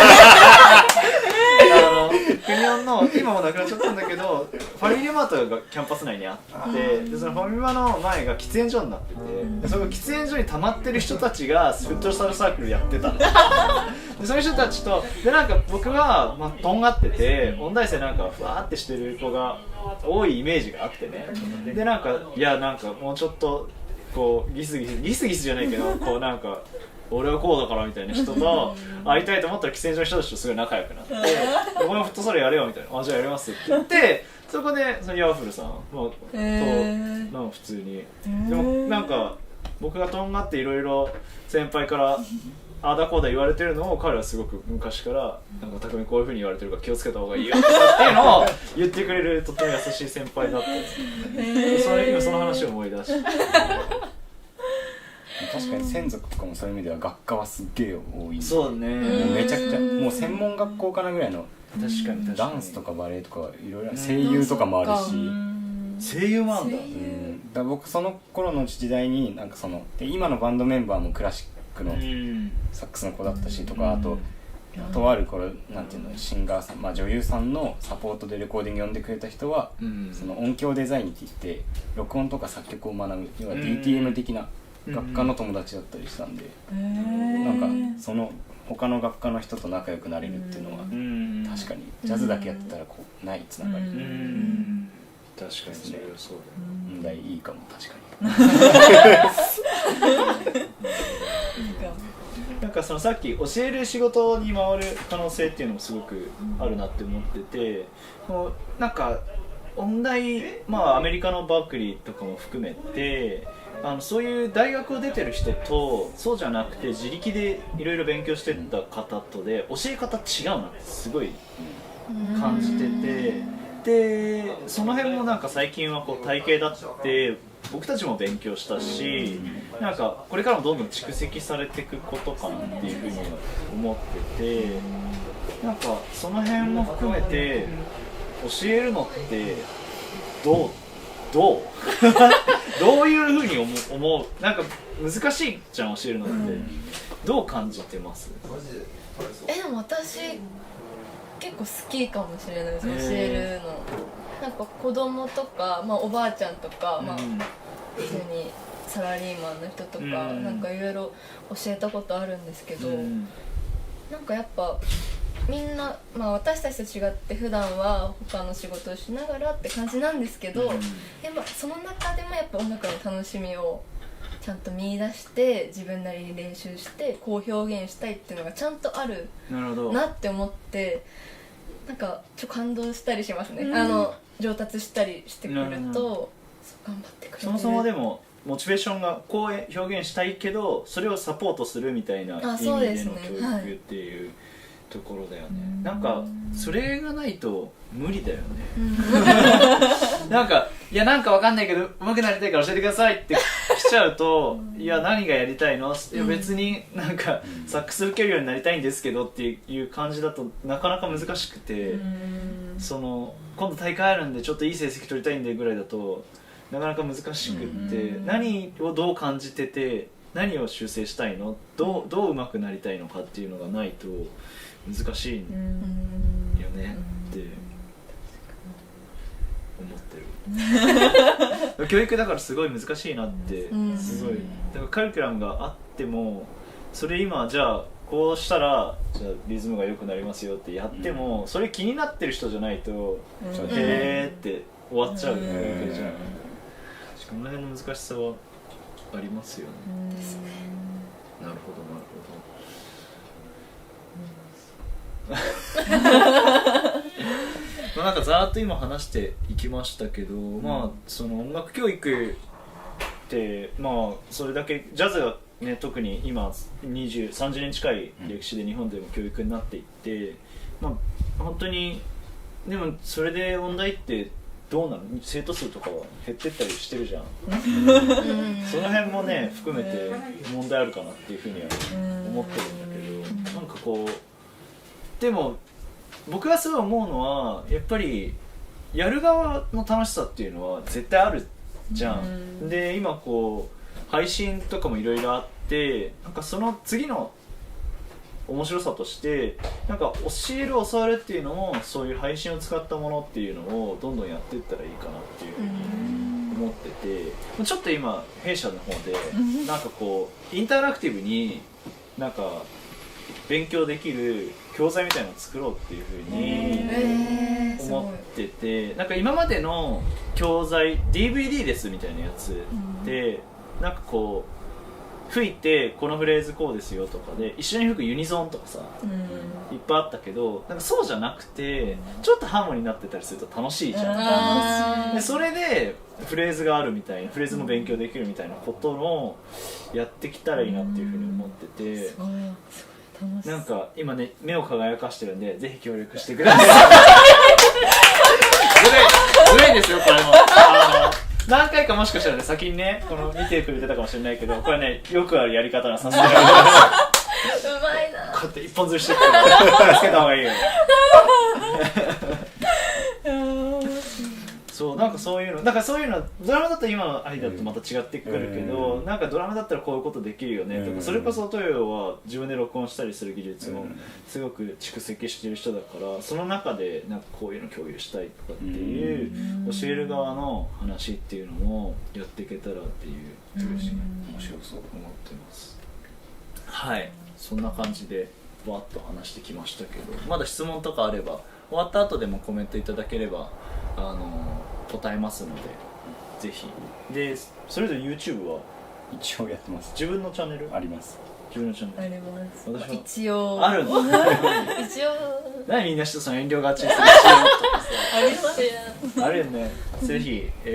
クニオンの今もなくなっちゃったんだけどファミリーマートがキャンパス内にあって、でそのファミマの前が喫煙所になってて、でその喫煙所に溜まってる人たちがフットサルサークルやってたのでそういう人たちとで、なんか僕は、とんがってて音大生なんかふわーってしてる子が多いイメージがあってね、でなんかいやなんかもうちょっとこうギスギスじゃないけどこうなんか俺はこうだからみたいな人と会いたいと思ったら喫煙所の人たちとすごい仲良くなって「お前もフットサルやれよ」みたいな「じゃあやります」って言って、そこでそのヤーフルさんと普通にでもなんか僕がとんがっていろいろ先輩からあだこうだ言われてるのを彼はすごく昔からなんか匠こういう風に言われてるから気をつけた方がいいよっていうのを言ってくれるとっても優しい先輩だったんですよ、今その話を思い出して確かに専属とかもそういう意味では学科はすっげえ多いんで、そうね、もうめちゃくちゃもう専門学校かなぐらいの、確かにダンスとかバレエとかいろいろ声優とかもあるし、声優もあるんだ。だから僕その頃の時代になんかそので今のバンドメンバーもクラシックのサックスの子だったしとか、とある頃なんていうのシンガーさん、女優さんのサポートでレコーディング呼んでくれた人は、その音響デザインって言って録音とか作曲を学ぶ要は DTM 的な学科の友達だったりしたんで、なんかその他の学科の人と仲良くなれるっていうのは確かにジャズだけやってたらこうないつながり、確かにそうだよ。問題いいかも確かになんかそのさっき教える仕事に回る可能性っていうのもすごくあるなって思ってて、なんか音大、アメリカのバークリーとかも含めてそういう大学を出てる人とそうじゃなくて自力でいろいろ勉強してった方とで教え方違うなってすごい感じてて、でその辺もなんか最近はこう体系だって僕たちも勉強したし、なんかこれからもどんどん蓄積されていくことかなっていうふうに思ってて、なんかその辺も含めて教えるのってどうどういうふうに思うなんか難しいじゃん教えるのって、どう感じてます？でも私結構好きかもしれないです、教えるの。なんか子供とか、おばあちゃんとか、普通にサラリーマンの人とか、なんかいろいろ教えたことあるんですけど、なんかやっぱみんな、私たちと違って普段は他の仕事をしながらって感じなんですけど、でもその中でもやっぱ音楽の楽しみをちゃんと見出して自分なりに練習してこう表現したいっていうのがちゃんとあるなって思って、なんか感動したりしますね、上達したりしてくると頑張ってくれる。そもそもでもモチベーションがこう表現したいけどそれをサポートするみたいな意味での教育っていうところだよね。なんかそれがないと無理だよね。なんかいやなんかわかんないけど上手くなりたいから教えてくださいって来ちゃうといや何がやりたいの？いや別になんかサックス吹けるようになりたいんですけどっていう感じだとなかなか難しくて、その今度大会あるんでちょっといい成績取りたいんでぐらいだとなかなか難しくって何をどう感じてて何を修正したいの？どう上手くなりたいのかっていうのがないと難しいよねって思ってる。教育だからすごい難しいなってすごい。だからカリキュラムがあってもそれ今じゃあこうしたらじゃあリズムが良くなりますよってやってもそれ気になってる人じゃないとへーって終わっちゃうわけじゃん。この辺の難しさはありますよね。なるほどなるほど。なんかざーっと今話していきましたけど、その音楽教育ってそれだけジャズがね特に今30年近い歴史で日本でも教育になっていって、本当にでもそれで問題ってどうなの？生徒数とかは減ってったりしてるじゃん。その辺もね含めて問題あるかなっていうふうには思ってるんだけど、なんかこうでも僕がすごい思うのはやっぱりやる側の楽しさっていうのは絶対あるじゃん。で今こう配信とかもいろいろあって、なんかその次の面白さとしてなんか教える教わるっていうのもそういう配信を使ったものっていうのをどんどんやっていったらいいかなっていうふうに思ってて、ちょっと今弊社の方でなんかこうインタラクティブになんか勉強できる教材みたいなのを作ろうっていうふうに思ってて、なんか今までの教材 DVD ですみたいなやつでなんかこう吹いてこのフレーズこうですよとかで一緒に吹くユニゾーンとかさ、いっぱいあったけどなんかそうじゃなくてちょっとハーモニーになってたりすると楽しいじゃん。でそれでフレーズがあるみたいなフレーズも勉強できるみたいなことをやってきたらいいなっていうふうに思ってて、なんか今ね目を輝かしてるんでぜひ協力してください。ずるいですよこれも。何回かもしかしたらね先にねこの見てくれてたかもしれないけど、これねよくあるやり方なさすがにうまいな。こうやって一本釣りしてくからつけた方がいいよ。そうなんかそういうのだからそういうのドラマだったら今のアイデアとまた違ってくるけど、なんかドラマだったらこういうことできるよねとか、それこそトヨは自分で録音したりする技術もすごく蓄積してる人だから、その中でなんかこういうの共有したいとかっていう教える側の話っていうのもやっていけたらっていう面白そう思ってます。はい、そんな感じでわっと話してきましたけど、まだ質問とかあれば終わった後でもコメントいただければ答えますのでぜひ。でそれぞれ YouTube は一応やってます。自分のチャンネルあります。自分のチャンネルあります。私は一応あるの。一応何みんな人その遠慮がちにするありますよ。あるよね。ぜひ、フ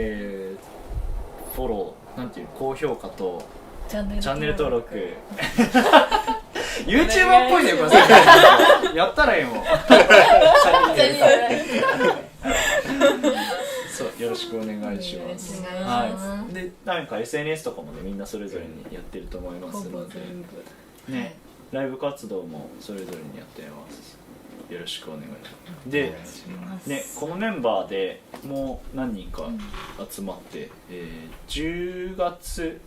ォローなんていう高評価とチャンネル登録YouTuber っぽいねこれやったらいいもんそうよろしくお願いします。はい。でなんか SNS とかもねみんなそれぞれにやってると思いますのでね、ライブ活動もそれぞれにやっています。よろしくお願いします。でねこのメンバーでもう何人か集まって、10月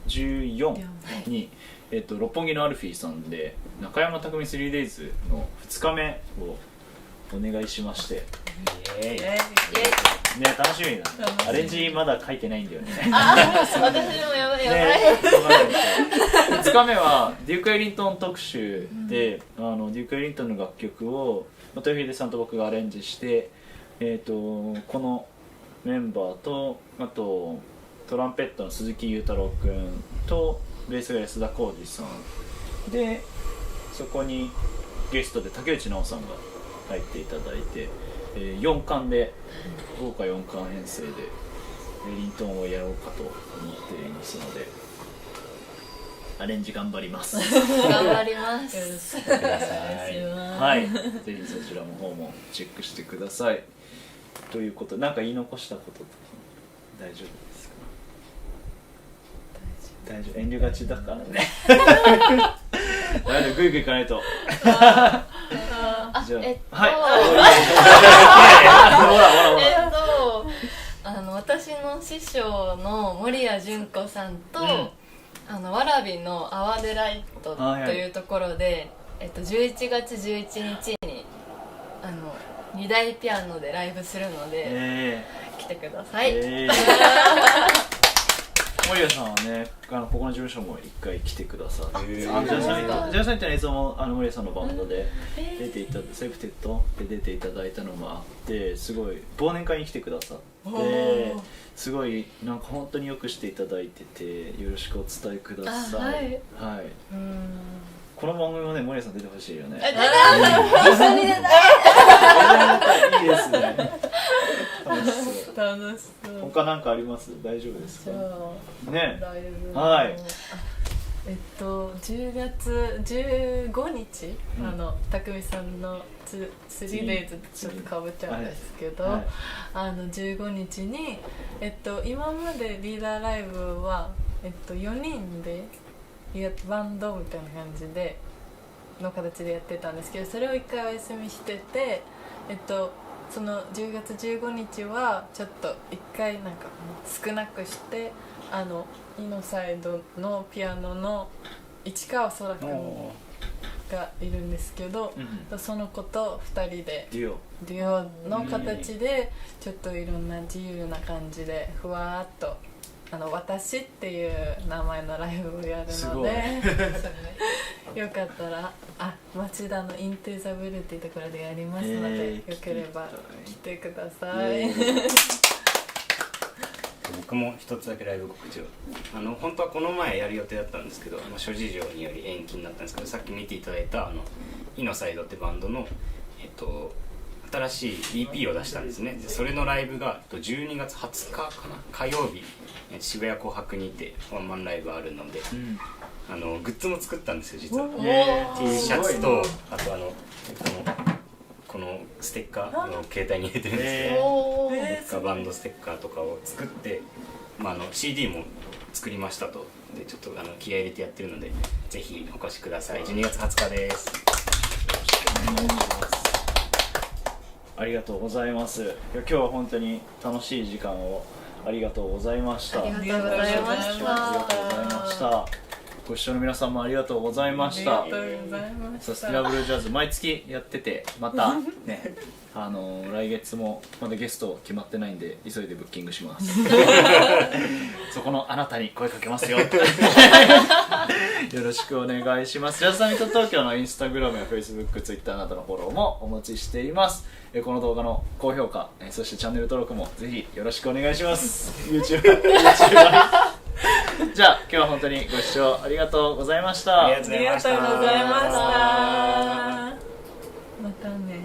14に、六本木のアルフィーさんで中山匠 3days の2日目をお願いしまして、ね楽しみだね。アレンジまだ書いてないんだよね。私もやばいやばい。2日目はデューク・エリントン特集で、デューク・エリントンの楽曲を豊秀さんと僕がアレンジして、このメンバーとあとトランペットの鈴木裕太郎くんとベースが安田浩二さんで、そこにゲストで竹内直さんが入っていただいて、4巻で豪華4巻編成でエリントンをやろうかと思っていますので、アレンジ頑張ります。頑張ります。よろしくお願いします。はい、ぜひそちらの方もチェックしてください。ということで、なんか言い残したこととか大丈夫ですか？大丈夫、遠慮がちだからね。大丈夫、グイグイいかないと。じゃあ、はい。私の師匠の森谷純子さんと、わらびのアワデライトというところで、11月11日に2台ピアノでライブするので、来てください。森谷さんはね、ここの事務所も一回来てくださって、ジャズサイトの映像も森谷さんのバンドで出ていただいて、セーフテッドで出ていただいたのもあって、すごい忘年会に来てくださって、すごいなんか本当によくしていただいてて、よろしくお伝えください。はい。この番組もね、森谷さん出てほしいよね。一緒に出たい。いいですね。楽しそう。他なんかあります？大丈夫ですか？ね。はい。10月15日、匠さんの3days ちょっとかぶっちゃうんですけど、15日に、今までリーダーライブは、4人でバンドみたいな感じでの形でやってたんですけど、それを1回お休みしてて、その10月15日はちょっと1回なんか少なくして、イノサイドのピアノの市川空くんがいるんですけど、その子と2人でデュオの形でちょっといろんな自由な感じでふわーっと私っていう名前のライブをやるのでよかったら町田のイントゥザブルーっていうところでやりますので、よければ来てください。僕も一つだけライブ告知を、本当はこの前やる予定だったんですけど、諸事情により延期になったんですけど、さっき見ていただいたイノサイドってバンドの新しい EP を出したんですね。でそれのライブが12月20日かな、火曜日渋谷紅白にてワンマンライブあるので、グッズも作ったんですよ実は。T シャツとあとこのステッカーの携帯に入れてるんですけど、バンドステッカーとかを作って、CD も作りましたと。でちょっと気合い入れてやってるので、ぜひお越しください。12月20日です。ありがとうございます。今日は本当に楽しい時間をありがとうございました。ありがとうございました。ありがとうございました。ご視聴の皆さんもありがとうございました。サスティナブルジャズ毎月やってて、またね来月もまだゲスト決まってないんで急いでブッキングします。そこのあなたに声かけますよ。よろしくお願いします。ジャズサミット東京のインスタグラムやフェイスブック、ツイッターなどのフォローもお待ちしています。この動画の高評価、そしてチャンネル登録もぜひよろしくお願いします。YouTube じゃあ今日は本当にご視聴ありがとうございました。ありがとうございました。またね。